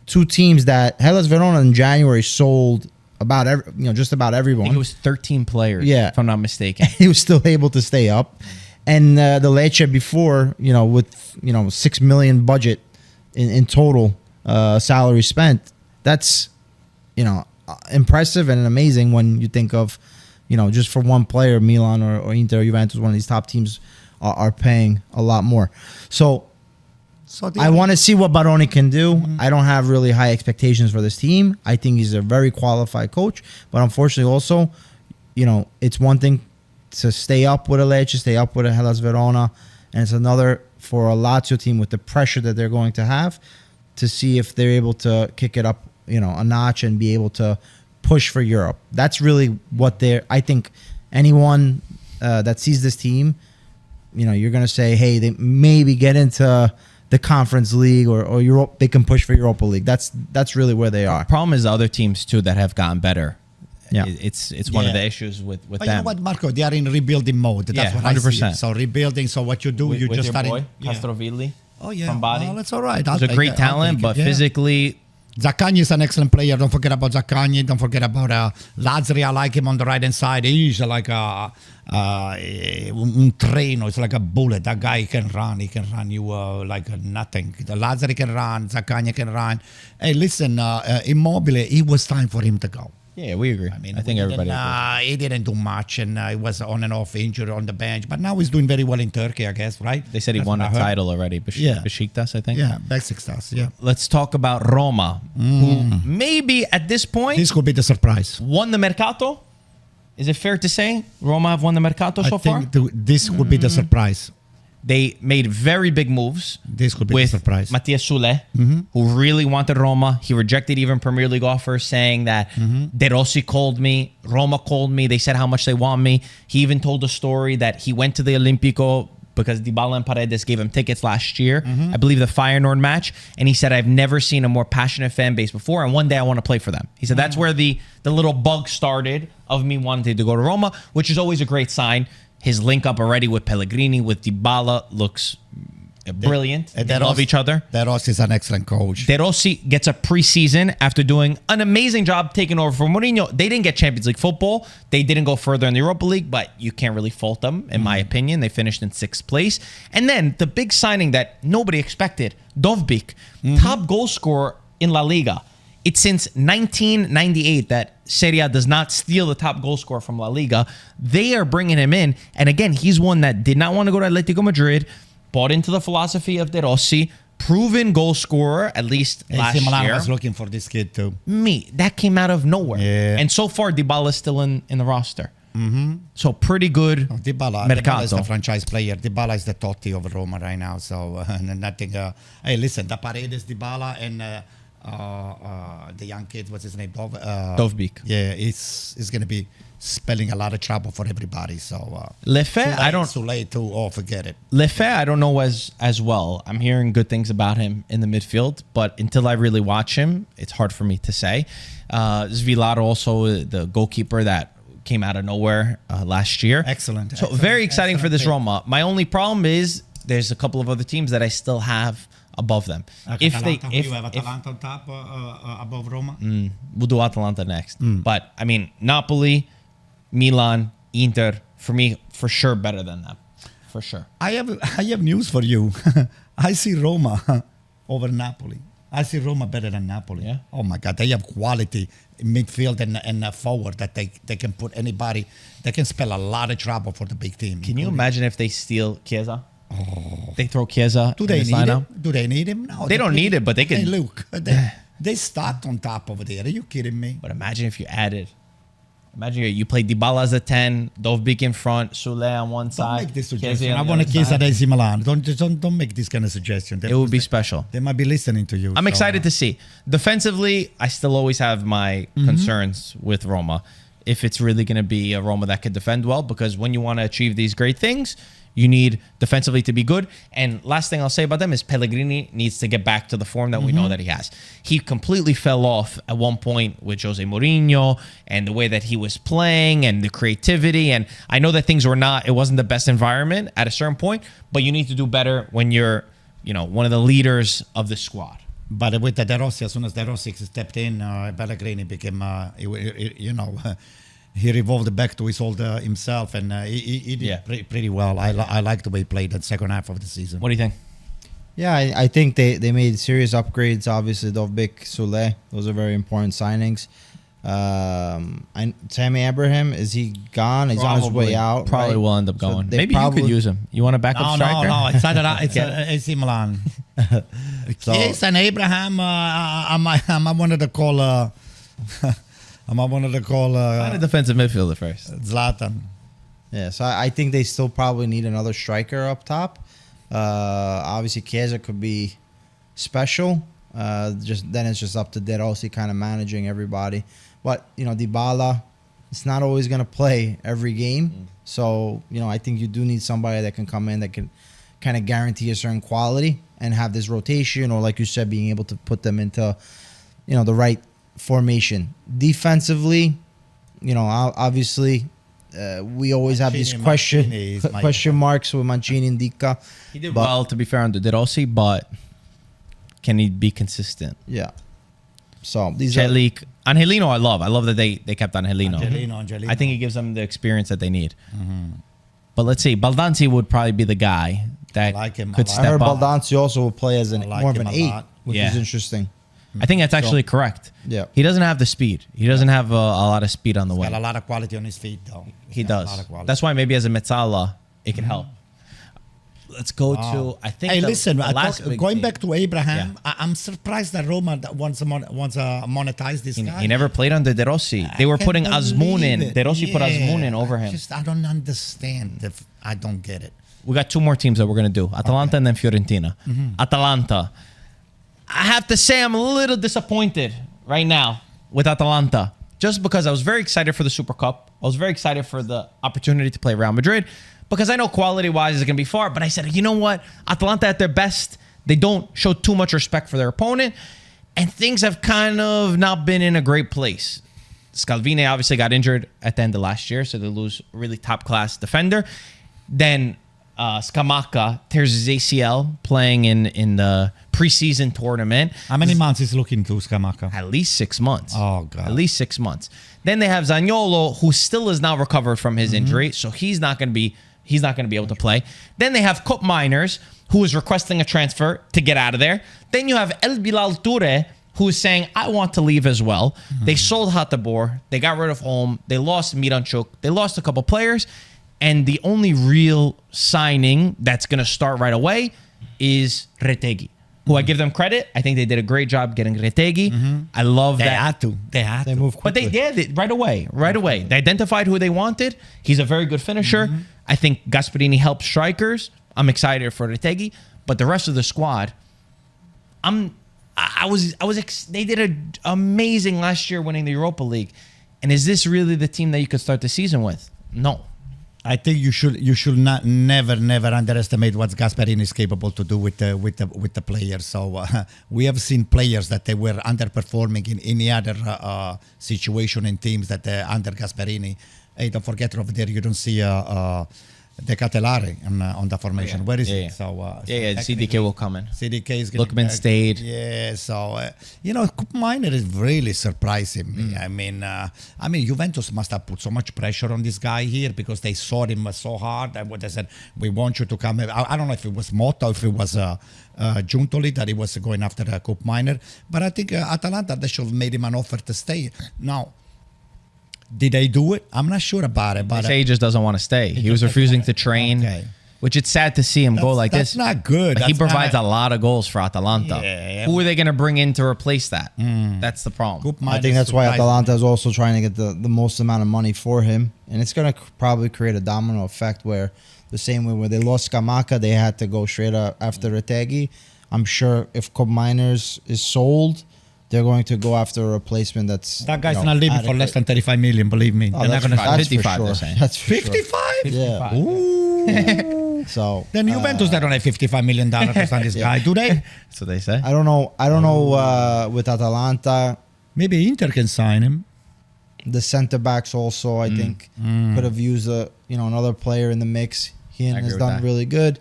two teams that Hellas Verona in January sold just about I everyone. think it was 13 players, if I'm not mistaken. He was still able to stay up. And the Lecce before, with 6 million budget in total salary spent, that's impressive and amazing when you think of just for one player, Milan or Inter or Juventus, one of these top teams are paying a lot more. So I want to see what Baroni can do. I don't have really high expectations for this team. I think he's a very qualified coach, but unfortunately also, it's one thing to stay up with a Lecce, stay up with a Hellas Verona, and it's another for a Lazio team with the pressure that they're going to have to see if they're able to kick it up, a notch and be able to push for Europe. That's really what I think anyone that sees this team, you're going to say, hey, they maybe get into the Conference League or Europe, they can push for Europa League. That's really where they are. Problem is the other teams too that have gotten better. Yeah. It's one of the issues with But them. you know what, Marco? They are in rebuilding mode. That's what 100%. I see. So rebuilding. So what you do, with, you with just your start. boy, Castrovilli. Oh yeah, from Bari. Oh, that's all right. He's a great talent, but physically, Zaccagni is an excellent player. Don't forget about Zaccagni. Don't forget about Lazzari. I like him on the right hand side. He's like un treno. It's like a bullet. That guy can run. He can run you like nothing. The Lazzari can run. Zaccagni can run. Hey, listen, Immobile. It was time for him to go. yeah, we agree. I think everybody agrees. He didn't do much, and he was on and off injured on the bench. But now he's doing very well in Turkey, I guess, right? They said he won a title already. Besiktas, I think. Yeah, Besiktas, yeah. Let's talk about Roma, who maybe at this point This could be the surprise. won the Mercato. Is it fair to say Roma have won the Mercato so far? This would be the surprise. They made very big moves. This could be with the surprise. Mattias Sule, who really wanted Roma. He rejected even Premier League offers, saying that De Rossi called me, Roma called me. They said how much they want me. He even told a story that he went to the Olimpico because Dybala and Paredes gave him tickets last year. I believe the Feyenoord match. And he said, I've never seen a more passionate fan base before. And one day I want to play for them. He said, that's where the little bug started of me wanting to go to Roma, which is always a great sign. His link up already with Pellegrini, with Dybala, looks brilliant. They love each other. De Rossi is an excellent coach. De Rossi gets a preseason after doing an amazing job taking over for Mourinho. They didn't get Champions League football. They didn't go further in the Europa League, but you can't really fault them, in my opinion. They finished in 6th place. And then the big signing that nobody expected, Dovbyk, top goal scorer in La Liga. It's since 1998 that Serie A does not steal the top goal scorer from La Liga. They are bringing him in. And again, he's one that did not want to go to Atletico Madrid, bought into the philosophy of De Rossi, proven goal scorer, at least last Milan year. was looking for this kid too. That came out of nowhere. Yeah. And so far, Dybala is still in the roster. So pretty good Dybala is the franchise player. Dybala is the Totti of Roma right now. So nothing. Hey, listen, the Paredes, Dybala, and the young kid, what's his name? Dovbyk. Yeah, it's going to be spelling a lot of trouble for everybody. So Lefebvre, I don't. Too late to forget it. Lefebvre, I don't know as well. I'm hearing good things about him in the midfield, but until I really watch him, it's hard for me to say. Svilar also, the goalkeeper that came out of nowhere last year. Excellent. So very exciting for this Roma. My only problem is there's a couple of other teams that I still have above them. You have Atalanta on top above Roma. We'll do Atalanta next. But I mean, Napoli, Milan, Inter, for me, for sure better than them. For sure. I have news for you. I see Roma over Napoli. I see Roma better than Napoli. Yeah. Oh my God, they have quality in midfield and forward that they can put anybody. They can spell a lot of trouble for the big team. Can you imagine if they steal Chiesa? Oh. They throw Chiesa. Do they need him? Do they need him? No. They don't need it, but they can. Hey, look, they start on top over there. Are you kidding me? But imagine if you added. Imagine you play Dybala as a 10, Dovbyk in front, Sule on one side. Don't make this suggestion. Chiesa I on the want a other Chiesa side. AC Milan. Don't make this kind of suggestion. It would be special. They might be listening to you. I'm excited to see. Defensively, I still always have my concerns with Roma. If it's really going to be a Roma that can defend well, because when you want to achieve these great things, you need defensively to be good. And last thing I'll say about them is Pellegrini needs to get back to the form that we know that he has. He completely fell off at one point with Jose Mourinho and the way that he was playing and the creativity. And I know that it wasn't the best environment at a certain point, but you need to do better when you're, one of the leaders of the squad. But with the De Rossi, as soon as De Rossi stepped in, Pellegrini became, he revolved back to his old himself, and he did pretty well. I like the way he played the second half of the season. What do you think? Yeah, I think they made serious upgrades. Obviously, Dovbyk, Sule, those are very important signings. Tammy Abraham, is he gone? He's on his way out. Probably will end up going. So maybe you could use him. You want a backup striker? No. It's AC Milan. Yes, and Abraham. I wanted to call. Find a defensive midfielder first. Zlatan. Yeah, so I think they still probably need another striker up top. Obviously, Chiesa could be special. It's just up to De Rossi kind of managing everybody. But Dybala, it's not always going to play every game. So I think you do need somebody that can come in that can kind of guarantee a certain quality and have this rotation, or like you said, being able to put them into the right formation. Defensively, obviously, we always have these question marks with Mancini and Dica. He did well, to be fair, on the De Rossi, but can he be consistent? Yeah. So these Celik, Angelino, I love that they kept Angelino. Angelino. I think he gives them the experience that they need. But let's see, Baldanzi would probably be the guy that could step I heard up. Baldanzi also will play as more of an 8, which is interesting. I think that's actually correct. Yeah. He doesn't have the speed. He doesn't have a lot of speed on the way. Got a lot of quality on his feet, though. He does. That's why maybe as a Mezzala, it can help. Let's go to, I think. Hey, listen, going team. back to Abraham, I'm surprised that Roma wants to monetize this guy. He never played under De Rossi. They were putting Azmoun in. De Rossi put Azmoun in over him. I don't understand. I don't get it. We got 2 more teams that we're going to do. Atalanta and then Fiorentina. Atalanta. I have to say I'm a little disappointed right now with Atalanta. Just because I was very excited for the Super Cup. I was very excited for the opportunity to play Real Madrid. Because I know quality-wise it's going to be far. But I said, you know what? Atalanta at their best, they don't show too much respect for their opponent. And things have kind of not been in a great place. Scalvini obviously got injured at the end of last year. So they lose a really top-class defender. Then Scamacca tears his ACL playing in the preseason tournament. How many months is looking to Scamacca? At least 6 months. Oh, God. At least 6 months. Then they have Zaniolo, who still is not recovered from his injury, so he's not going to be able to play. Then they have Cup Miners, who is requesting a transfer to get out of there. Then you have El Bilal Toure, who is saying, I want to leave as well. They sold Hattabor. They got rid of Holm. They lost Miranchuk. They lost a couple players. And the only real signing that's going to start right away is Retegui. who I give them credit. I think they did a great job getting Retegui. I love They that. had to. They moved But they quickly. did it right away. Right away. They identified who they wanted. He's a very good finisher. I think Gasperini helps strikers. I'm excited for Retegui. But the rest of the squad, they did an amazing last year winning the Europa League. And is this really the team that you could start the season with? No. I think you should not never underestimate what Gasperini is capable to do with the players. So we have seen players that they were underperforming in any other situation in teams that under Gasperini. Hey, don't forget over there you don't see De Catelare on the formation. Where is he? Yeah. So CDK will come in. CDK is getting Lookman back. stayed. Yeah, so Cup Minor is really surprising me. I mean, Juventus must have put so much pressure on this guy here because they saw him so hard. And what they said, we want you to come. I don't know if it was Motta, if it was Giuntoli that he was going after a Cup Minor, but I think Atalanta they should have made him an offer to stay. Now, did they do it? I'm not sure about it. But They say he just doesn't want to stay. He was refusing to train, Okay. which it's sad to see him go like that's this. not good. But he That's provides not- a lot of goals for Atalanta. Yeah. Who are they going to bring in to replace that? That's the problem. Cup I Minor think that's why surprised Atalanta me. is also trying to get the most amount of money for him, and it's going to probably create a domino effect where the same way where they lost Scamacca, they had to go straight up after Retegui. I'm sure if Cup Miners is sold, they're going to go after a replacement that's That guy's not leaving for less than 35 million. Believe me. Oh, They're not that's, gonna that's 55, for they're sure. saying. That's for 55. sure. Yeah. Ooh. So Then Juventus they don't have $55 million to sign this guy, do they? That's what they say. I don't know. With Atalanta, Maybe Inter can sign him. the center backs also I think could have used another player in the mix. Hien agree has with done that. really good.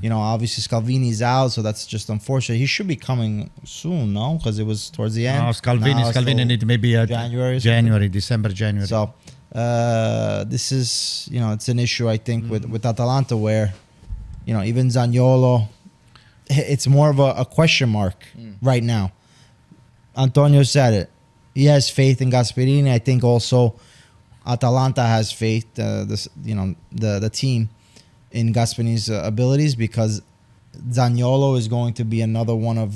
Obviously Scalvini's out, so that's just unfortunate. He should be coming soon, no? Because it was towards the end. No, Scalvini need maybe January or something. December, January. So this is it's an issue I think with Atalanta where even Zaniolo, it's more of a question mark right now. Antonio said it. He has faith in Gasperini. I think also Atalanta has faith. The team in Gasperini's abilities because Zaniolo is going to be another one of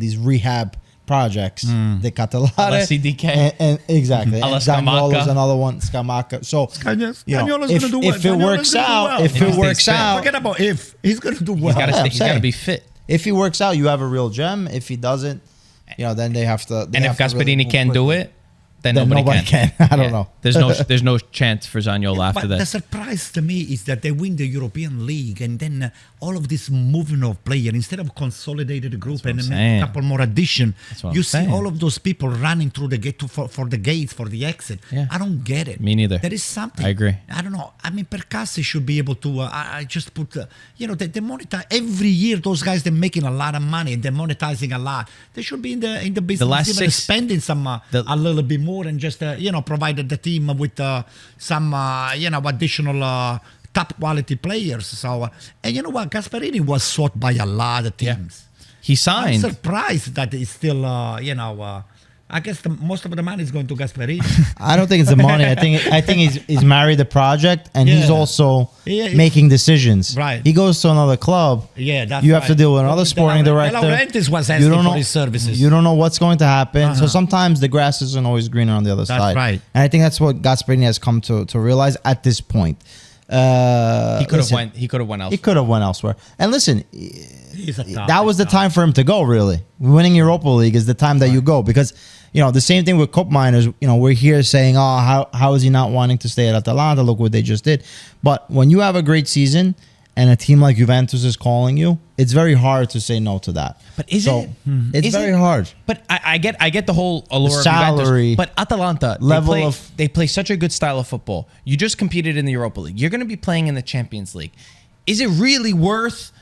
these rehab projects. The Catalare Alla CDK. and exactly. Alla And Zaniolo's Scamacca. another one, Scamacca. So Zaniolo's if gonna do well. if it works out, if If he it stays works fit. out, Forget about if. He's going to do well. He's got to be fit. if he works out, you have a real gem. If he doesn't, then they have to. And if Gasperini can't do it, then then nobody can. I don't know. There's no chance for Zaniolo after But the this. surprise to me is that they win the European League and then all of this movement of players, instead of consolidated the group and I'm make saying. a couple more addition, That's what you I'm see saying. all of those people running through the gate for the gates, for the exit. Yeah. I don't get it. Me neither. There is something. I agree. I don't know. I mean, Percassi should be able to, I just put, they monetize, every year those guys, they're making a lot of money and they're monetizing a lot. They should be in the business, last even 6 spending some, a little bit more and just, provided the team with some, additional top quality players. So, and you know what? Gasperini was sought by a lot of teams. He I'm signed. surprised that he's still, I guess most of the money is going to Gasperini. I don't think it's the money. I think he's married the project and he's Yeah. also Yeah, making decisions. Right. He goes to another club. Yeah, that's you have to right. deal with another De sporting director. Laurentiis was You asking don't for know his services. You don't know what's going to happen. So Uh-huh. sometimes the grass isn't always greener on the other That's side. right. And I think that's what Gasperini has come to realize at this point. He could have listen, went. He could have went He elsewhere. could have went elsewhere. And listen, He's a top that was the guy. time for him to go. Really, winning Europa League is the time that you go because the same thing with Cup Miners. We're here saying, "Oh, how is he not wanting to stay at Atalanta? Look what they just did." But when you have a great season and a team like Juventus is calling you, it's very hard to say no to that. But is So, it? It's Is very it? hard. But I get the whole allure The of salary, Juventus. But Atalanta, level they play such a good style of football. You just competed in the Europa League. You're going to be playing in the Champions League. Is it really worth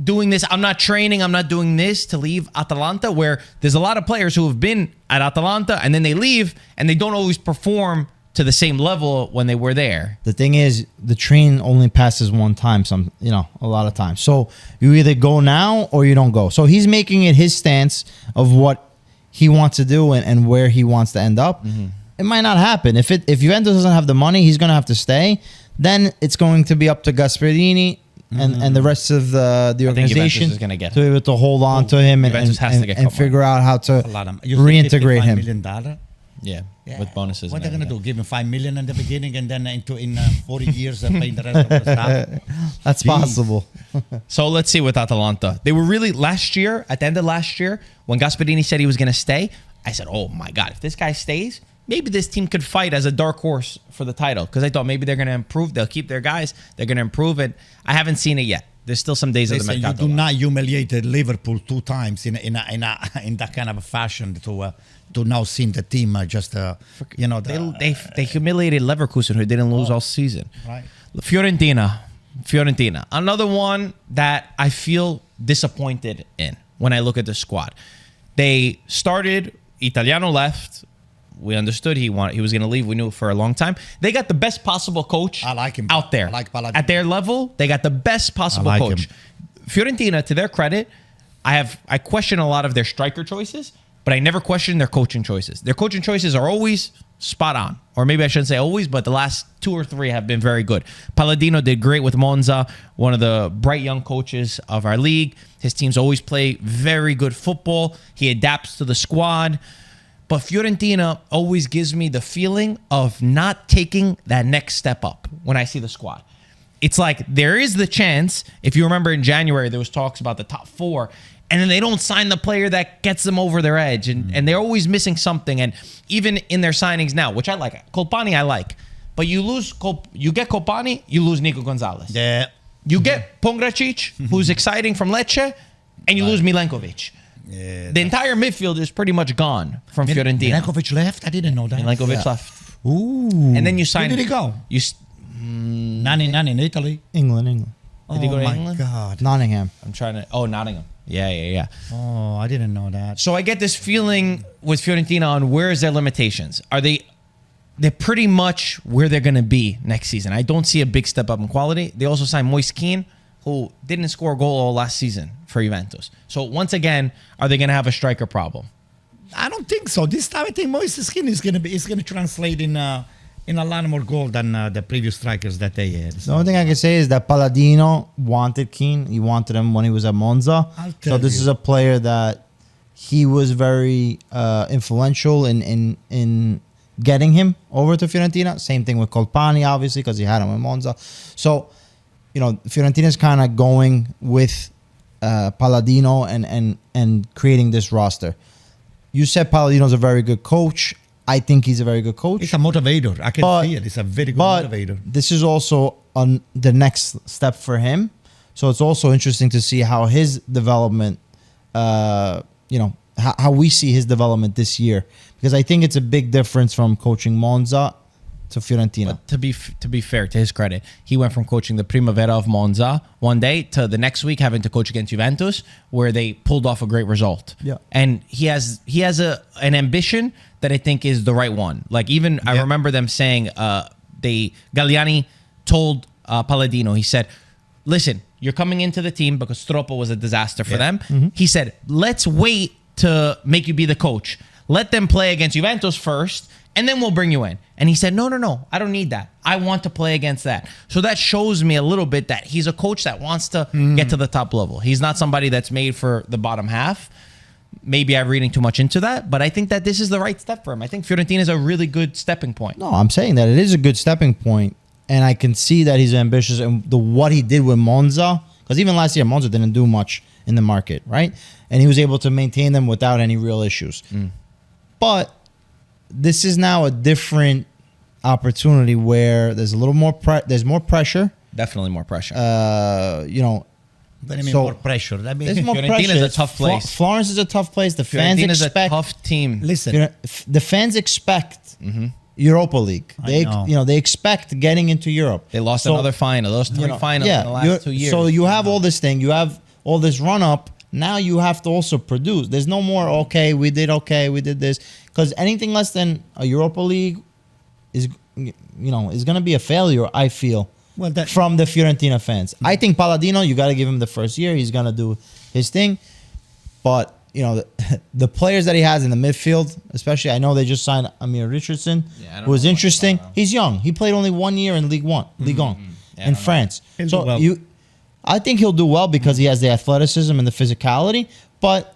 doing this? I'm not training. I'm not doing this to leave Atalanta, where there's a lot of players who have been at Atalanta and then they leave and they don't always perform to the same level when they were there. The thing is, the train only passes one time. A lot of times. So you either go now or you don't go. So he's making it his stance of what he wants to do and where he wants to end up. It might not happen. If Juventus doesn't have the money, he's going to have to stay. Then it's going to be up to Gasperini. and the rest of the Juventus organization is gonna get to be able to hold on to him Juventus has to get and Koeman. figure out how to A lot of you said reintegrate $55 him. million. Yeah, Yeah. with bonuses. What and they're gonna everything. do? Give him $5 million in the beginning, and then in 40 years pay the rest of the stuff. That's possible. So let's see with Atalanta. They were really last year, at the end of last year, when Gasperini said he was going to stay, I said, oh my God, if this guy stays, maybe this team could fight as a dark horse for the title. Because I thought maybe they're going to improve. They'll keep their guys. They're going to improve it. I haven't seen it yet. There's still some days of the Listen, you Mercato. do not humiliate Liverpool 2 times in that kind of a fashion to now see the team They humiliated Leverkusen, who didn't lose all season. Right. Fiorentina. Another one that I feel disappointed in when I look at the squad. They started, Italiano left. We understood he was going to leave. We knew it for a long time. They got the best possible coach I like him. out there. I like Palladino. At their level, they got the best possible I like coach. him. Fiorentina, to their credit, I question a lot of their striker choices, but I never question their coaching choices. Their coaching choices are always spot on. Or maybe I shouldn't say always, but the last 2 or 3 have been very good. Palladino did great with Monza, one of the bright young coaches of our league. His teams always play very good football. He adapts to the squad. But Fiorentina always gives me the feeling of not taking that next step up when I see the squad. It's like there is the chance, if you remember in January, there was talks about the top 4, and then they don't sign the player that gets them over their edge. And they're always missing something. And even in their signings now, which I like, Colpani I like. But you get Colpani, you lose Nico Gonzalez. Yeah. You get Pongracic, who's exciting from Lecce, and you lose Milenkovic. Yeah. The entire midfield is pretty much gone from Fiorentina. Milenkovic left? I didn't know that. Milenkovic left. Ooh. And then you signed... Where did he go? None in Italy. England. Did he go to my England? God. Nottingham. I'm trying to... Oh, Nottingham. Yeah. Oh, I didn't know that. So I get this feeling with Fiorentina on where is their limitations. They're pretty much where they're going to be next season. I don't see a big step up in quality. They also signed Moise Kean, who didn't score a goal all last season for Juventus. So once again, are they going to have a striker problem? I don't think so. This time I think Moises Kean is going to translate in a lot more goal than the previous strikers that they had. The only thing I can say is that Palladino wanted Keane. He wanted him when he was at Monza. So this is a player that he was very influential in getting him over to Fiorentina. Same thing with Colpani, obviously, because he had him in Monza. So, Fiorentina's kind of going with Palladino and creating this roster. You said Palladino's a very good coach. I think he's a very good coach. He's a motivator. I can see it. He's a very good motivator. This is also on the next step for him. So it's also interesting to see how his development, how we see his development this year. Because I think it's a big difference from coaching Monza to Fiorentina. But to be fair, to his credit, he went from coaching the Primavera of Monza one day to the next week having to coach against Juventus, where they pulled off a great result. Yeah. And he has an ambition that I think is the right one. Like I remember them saying Galliani told Palladino, he said, listen, you're coming into the team because Stroppo was a disaster for them. Mm-hmm. He said, let's wait to make you be the coach. Let them play against Juventus first, and then we'll bring you in. And he said, no, I don't need that. I want to play against that. So that shows me a little bit that he's a coach that wants to get to the top level. He's not somebody that's made for the bottom half. Maybe I'm reading too much into that, but I think that this is the right step for him. I think Fiorentina is a really good stepping point. No, I'm saying that it is a good stepping point, and I can see that he's ambitious and what he did with Monza, because even last year Monza didn't do much in the market, right? And he was able to maintain them without any real issues. But this is now a different opportunity where there's a little more there's more pressure. Definitely more pressure. What do you mean more pressure? There's more Fiorentina pressure. is a tough place. Florence is a tough place. The fans Fiorentina is expect a tough team. Listen, the fans expect Europa League. They expect getting into Europe. They lost another final. They lost 3 finals in the last 2 years. So you have all this thing. You have all this run up. Now you have to also produce. There's no more, we did this. Because anything less than a Europa League is going to be a failure, I feel, from the Fiorentina fans. I think Palladino, you got to give him the first year. He's going to do his thing. But, the players that he has in the midfield, especially, I know they just signed Amir Richardson, who was interesting. He's young. He played only 1 year in Ligue 1 in France. So I think he'll do well because he has the athleticism and the physicality, but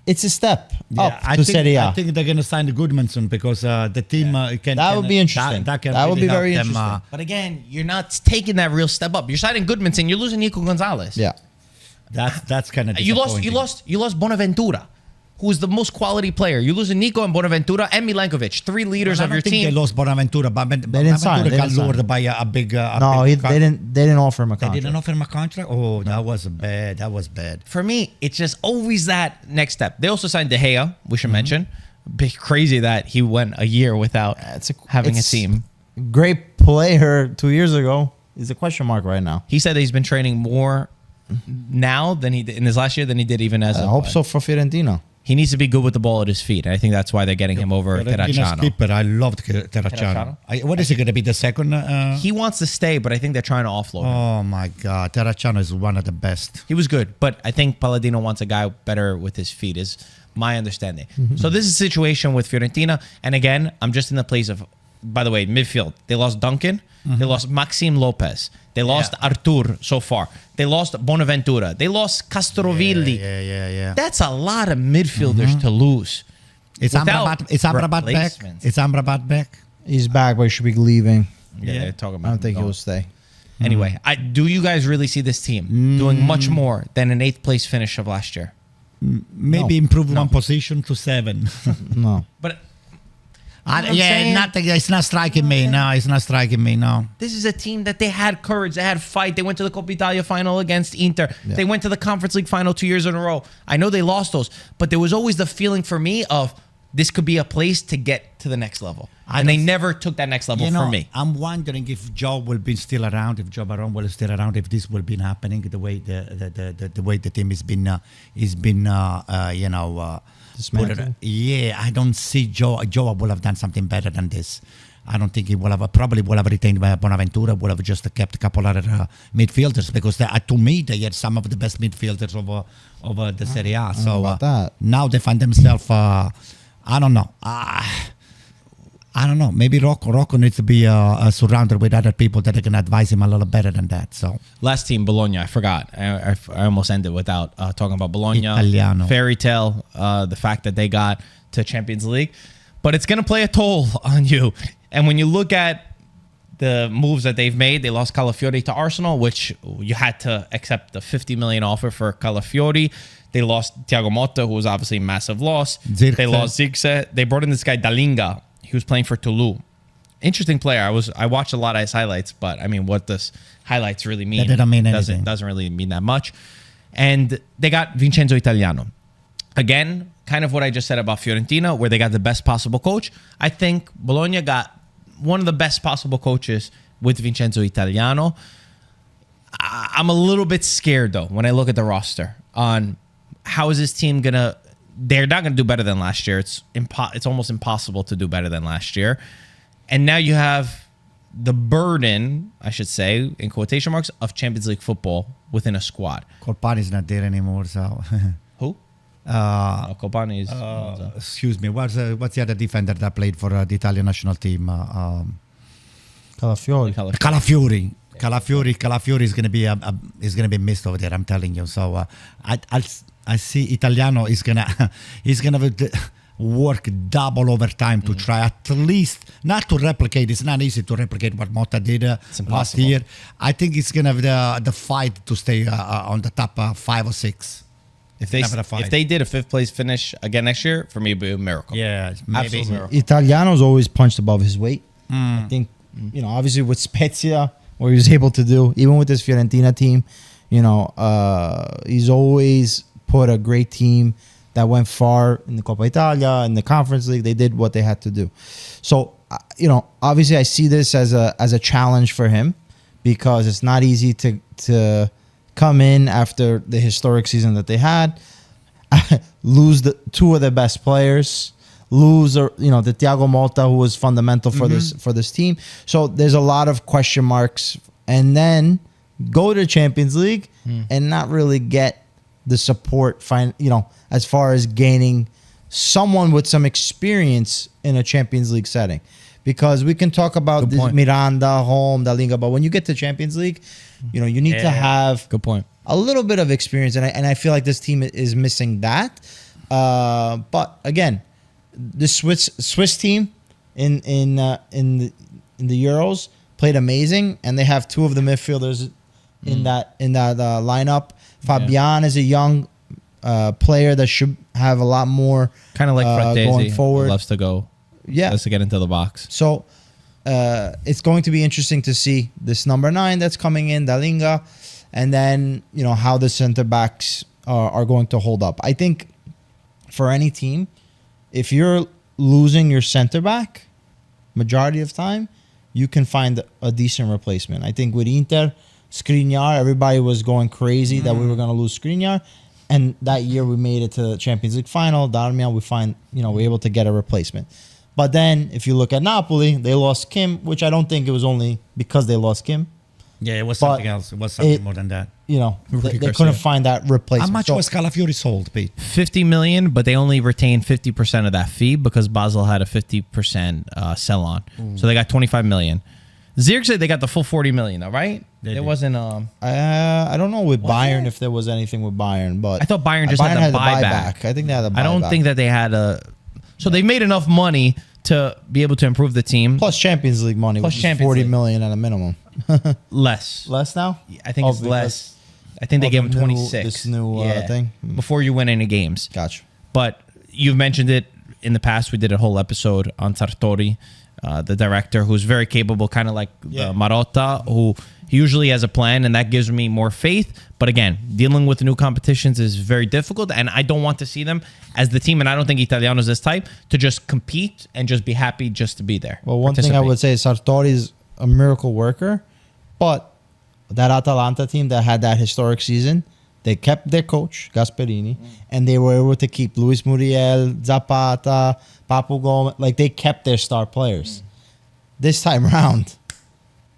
it's a step up to Serie A. I think they're going to sign the Goodmanson because the team can. That would be interesting. That That would really be help very them, interesting. But again, you're not taking that real step up. You're signing Goodmanson. You're losing Nico Gonzalez. Yeah. That's kind of You lost Bonaventura, who's the most quality player. You're losing Nico and Bonaventura and Milankovic, 3 leaders of your I think they team. lost Bonaventura, but They didn't sign. Bonaventura They got didn't sign. lured by a big. No, big they didn't offer him a They contract. didn't offer him a contract. Oh, that was bad. That was bad. For me, it's just always that next step. They also signed De Gea, we should mention. Bit crazy that he went a year without having a it's team. Great player 2 years ago. He's a question mark right now. He said that he's been training more now than he did in his last year than he did even as I a hope so for Fiorentina. He needs to be good with the ball at his feet. And I think that's why they're getting him over Fiorentina Terracciano. skipper, I loved Terracciano. What is he going to be, the second? He wants to stay, but I think they're trying to offload him. Oh, my God. Terracciano is one of the best. He was good, but I think Palladino wants a guy better with his feet, is my understanding. So this is a situation with Fiorentina. And again, I'm just in the place of, by the way, midfield. They lost Duncan. They lost Maxime Lopez. They lost Artur so far. They lost Bonaventura. They lost Castrovilli. Yeah. That's a lot of midfielders to lose. Is without Amrabat back? replacements. Is Amrabat back? He's back, but he should be leaving. Yeah, they're talking about I don't think him he'll going. stay. Anyway, do you guys really see this team doing much more than an 8th place finish of last year? Maybe improve one position to 7. No. But what I'm saying? It's not striking me. No, it's not striking me. No. This is a team that they had courage, they had fight. They went to the Coppa Italia final against Inter. Yeah. They went to the Conference League final 2 years in a row. I know they lost those, but there was always the feeling for me of this could be a place to get to the next level. And they never took that next level for me. I'm wondering if Joe will be still around, if Joe Baron will still around, if this will be happening the way the way the team has been Dismantled. I don't see Joe. Joe will have done something better than this. I don't think he will have probably will have retained Bonaventura. Will have just kept a couple other midfielders because to me they had some of the best midfielders over the Serie A. So about that. now they find themselves. I don't know. I don't know. Maybe Rocco needs to be surrounded with other people that are going to advise him a little better than that. So Last team, Bologna. I forgot. I almost ended without talking about Bologna. Italiano. Fairy tale, the fact that they got to Champions League. But it's going to play a toll on you. And when you look at the moves that they've made, they lost Calafiori to Arsenal, which you had to accept the 50 million offer for Calafiori. They lost Thiago Motta, who was obviously a massive loss. Zirkzee. They lost Zirkzee. They brought in this guy, Dalinga. He was playing for Toulouse. Interesting player. I watched a lot of his highlights, but I mean, what does highlights really mean? That didn't mean anything. Doesn't really mean that much. And they got Vincenzo Italiano. Again, kind of what I just said about Fiorentina, where they got the best possible coach. I think Bologna got one of the best possible coaches with Vincenzo Italiano. I'm a little bit scared, though, when I look at the roster on how is this team going to... They're not going to do better than last year. It's almost impossible to do better than last year. And now you have the burden, I should say, in quotation marks, of Champions League football within a squad. Colpani's not there anymore. So Who? Colpani is... excuse me. What's the other defender that played for the Italian national team? Calafiori. Calafiori. Calafiori is going to be missed over there. I'm telling you. So I see Italiano is gonna work double overtime to try at least not to replicate. It's not easy to replicate what Motta did last year. I think it's gonna have the fight to stay on the top 5 or 6. If they did a 5th place finish again next year, for me, it'd be a miracle. Yeah, Absolute maybe. miracle. Italiano's always punched above his weight. I think, obviously with Spezia, what he was able to do, even with this Fiorentina team, he's always put a great team that went far in the Coppa Italia, in the Conference League. They did what they had to do. So, obviously I see this as a challenge for him because it's not easy to come in after the historic season that they had, lose the 2 of their best players, lose the Thiago Motta, who was fundamental for this team. So there's a lot of question marks, and then go to the Champions League and not really get the support, as far as gaining someone with some experience in a Champions League setting, because we can talk about Good this point. Miranda, home, La Liga, but when you get to Champions League, you know, you need to have Good point. a little bit of experience, and I feel like this team is missing that. But again, the Swiss team in the Euros played amazing, and they have two of the midfielders in that lineup. Fabian is a young player that should have a lot more Kind of like Frattesi, going forward. loves to go. Yeah. Loves to get into the box. So it's going to be interesting to see this number 9 that's coming in, Dalinga, and then, you know, how the center backs are going to hold up. I think for any team, if you're losing your center back majority of time, you can find a decent replacement. I think with Inter, Skriniar, everybody was going crazy that we were going to lose Skriniar. And that year we made it to the Champions League final. Darmian, we're able to get a replacement. But then if you look at Napoli, they lost Kim, which I don't think it was only because they lost Kim. Yeah, it was But something else. It was something more than that. You know, they Garcia. couldn't find that replacement. How much So- was Calafiori sold, Pete? 50 million, but they only retained 50% of that fee because Basel had a 50% sell on. So they got 25 million. Zurich said they got the full 40 million, though, right? They There did. wasn't. I don't know with Bayern if there was anything with Bayern, but I thought Bayern just had the buyback. I think they had a buyback. I don't think that they had a. So they made enough money to be able to improve the team. plus Champions League money, Plus which is Champions 40 League. million at a minimum. Less. Less now? I think Oh, it's because- less. I think they Oh, gave him the new- 26. this new, thing? Before you win any games. Gotcha. But you've mentioned it in the past. We did a whole episode on Sartori, the director, who's very capable, kind of like Yeah. Marotta, who usually has a plan, and that gives me more faith. But again, dealing with new competitions is very difficult, and I don't want to see them as the team, and I don't think Italiano is this type, to just compete and just be happy just to be there. Well, one thing I would say is Sartori is a miracle worker, but that Atalanta team that had that historic season, they kept their coach, Gasperini, and they were able to keep Luis Muriel, Zapata, Papu Gomez. Like, they kept their star players. This time around,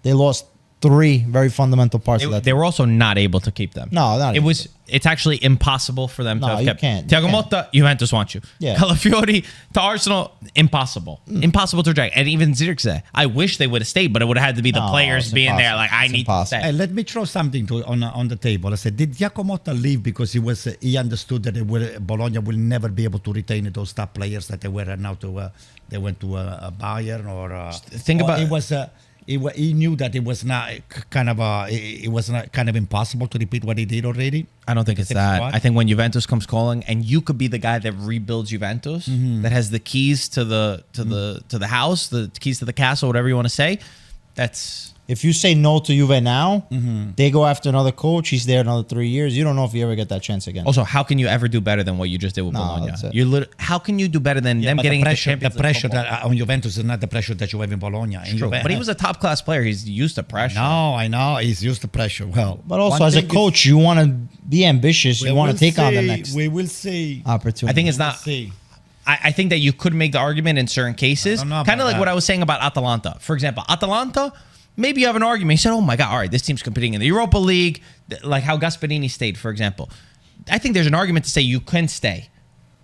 they lost 3 very fundamental parts of that. They were also not able to keep them. No, not it able was. It's actually impossible for them No, to have you kept. can't. Thiago You can't. Motta, Juventus wants you. Yeah. Calafiori to Arsenal, impossible. Impossible to drag. And even Zirkzee, I wish they would have stayed, but it would have had to be the No, players it's being there. impossible. Like, I It's need impossible. to stay. Let me throw something on the table. I said, did Giacomotta leave because he understood that Bologna will never be able to retain those top players that they were now they went to Bayern or Think or about- it was. He knew that it was not it was not kind of impossible to repeat what he did already. I don't think it's Six that. squad? I think when Juventus comes calling, and you could be the guy that rebuilds Juventus, that has the keys to the house, the keys to the castle, whatever you want to say. That's If you say no to Juve now, they go after another coach. He's there another 3 years. You don't know if you ever get that chance again. also, how can you ever do better than what you just did with No, Bologna? that's it. How can you do better than them But getting the into pressure, Champions the League pressure football? that on Juventus is not the pressure that you have in Bologna. In True. Juve- But he was a top class player. He's used to pressure. I know. He's used to pressure. Well, But also, one as a thing is- coach, you want to be ambitious. You want to take on the next We will see. opportunity. I think it's We'll not. see. I think that you could make the argument in certain cases, I don't know kind of about like what that. I was saying about Atalanta. For example, Atalanta, maybe you have an argument. You said, "Oh my God, all right, this team's competing in the Europa League," like how Gasperini stayed, for example. I think there's an argument to say you can stay,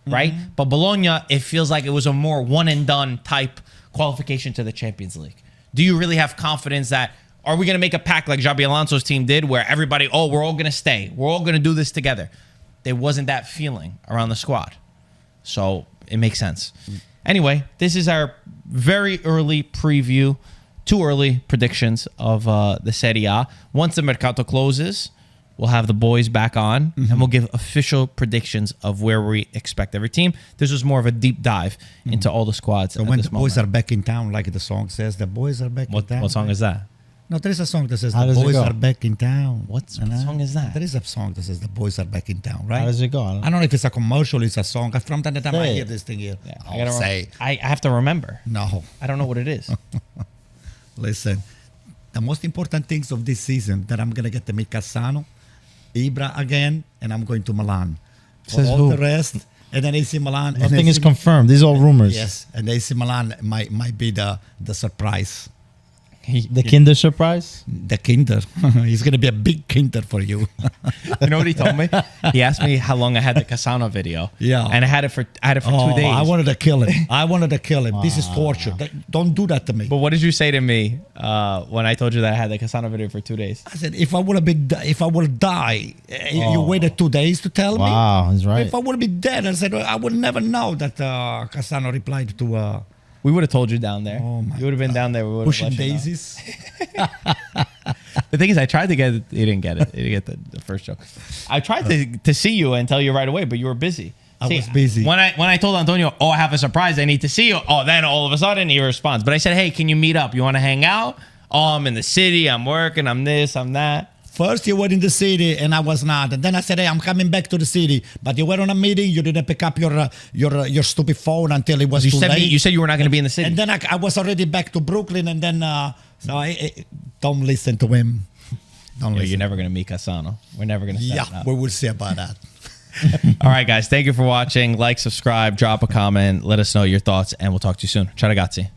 right? But Bologna, it feels like it was a more one and done type qualification to the Champions League. Do you really have confidence that? Are we going to make a pact like Xabi Alonso's team did, where everybody, we're all going to stay, we're all going to do this together? There wasn't that feeling around the squad. So it makes sense. Anyway, this is our very early preview, too early predictions of the Serie A. Once the Mercato closes, we'll have the boys back on and we'll give official predictions of where we expect every team. This was more of a deep dive into all the squads. So when the boys are back in town, like the song says, the boys are back in town. What song is that? No, there is a song that says How the does it boys go? are back in town. What song is that? There is a song that says the boys are back in town, right? How does it go? I don't know if it's a commercial, it's a song. From time to time I Say hear it. this thing here. I gotta say. I have to remember. No. I don't know what it is. Listen, the most important things of this season that I'm going to get to meet Cassano, Ibra again, and I'm going to Milan. For Says all who? the rest, and then AC Milan. and Nothing AC is confirmed. These are all rumors. Yes, and AC Milan might be the surprise. The Kinder surprise? The Kinder. He's going to be a big Kinder for you. You know what he told me? He asked me how long I had the Cassano video. Yeah. And I had it for 2 days. I wanted to kill him. This is torture. Don't do that to me. But what did you say to me when I told you that I had the Cassano video for 2 days? I said, if I would die, you waited 2 days to tell me. Wow, he's right. If I would be dead, I said, I would never know that Cassano replied to... We would have told you down there. Oh my you would have been down there. We would have pushing let you know. daisies. The thing is, I tried to get it. He didn't get it. He didn't get the first joke. I tried to see you and tell you right away, but you were busy. I was busy. When I told Antonio, oh, I have a surprise, I need to see you. Oh, then all of a sudden he responds. But I said, hey, can you meet up? You want to hang out? Oh, I'm in the city. I'm working. I'm this. I'm that. First, you were in the city, and I was not. And then I said, hey, I'm coming back to the city. But you were on a meeting. You didn't pick up your stupid phone until it was too late. You said you were not going to be in the city. And then I was already back to Brooklyn. And then, don't listen to him. Don't listen. You're never going to meet Cassano. We're never going to set it up. We will see about that. All right, guys. Thank you for watching. Like, subscribe, drop a comment. Let us know your thoughts, and we'll talk to you soon. Ciao, ragazzi.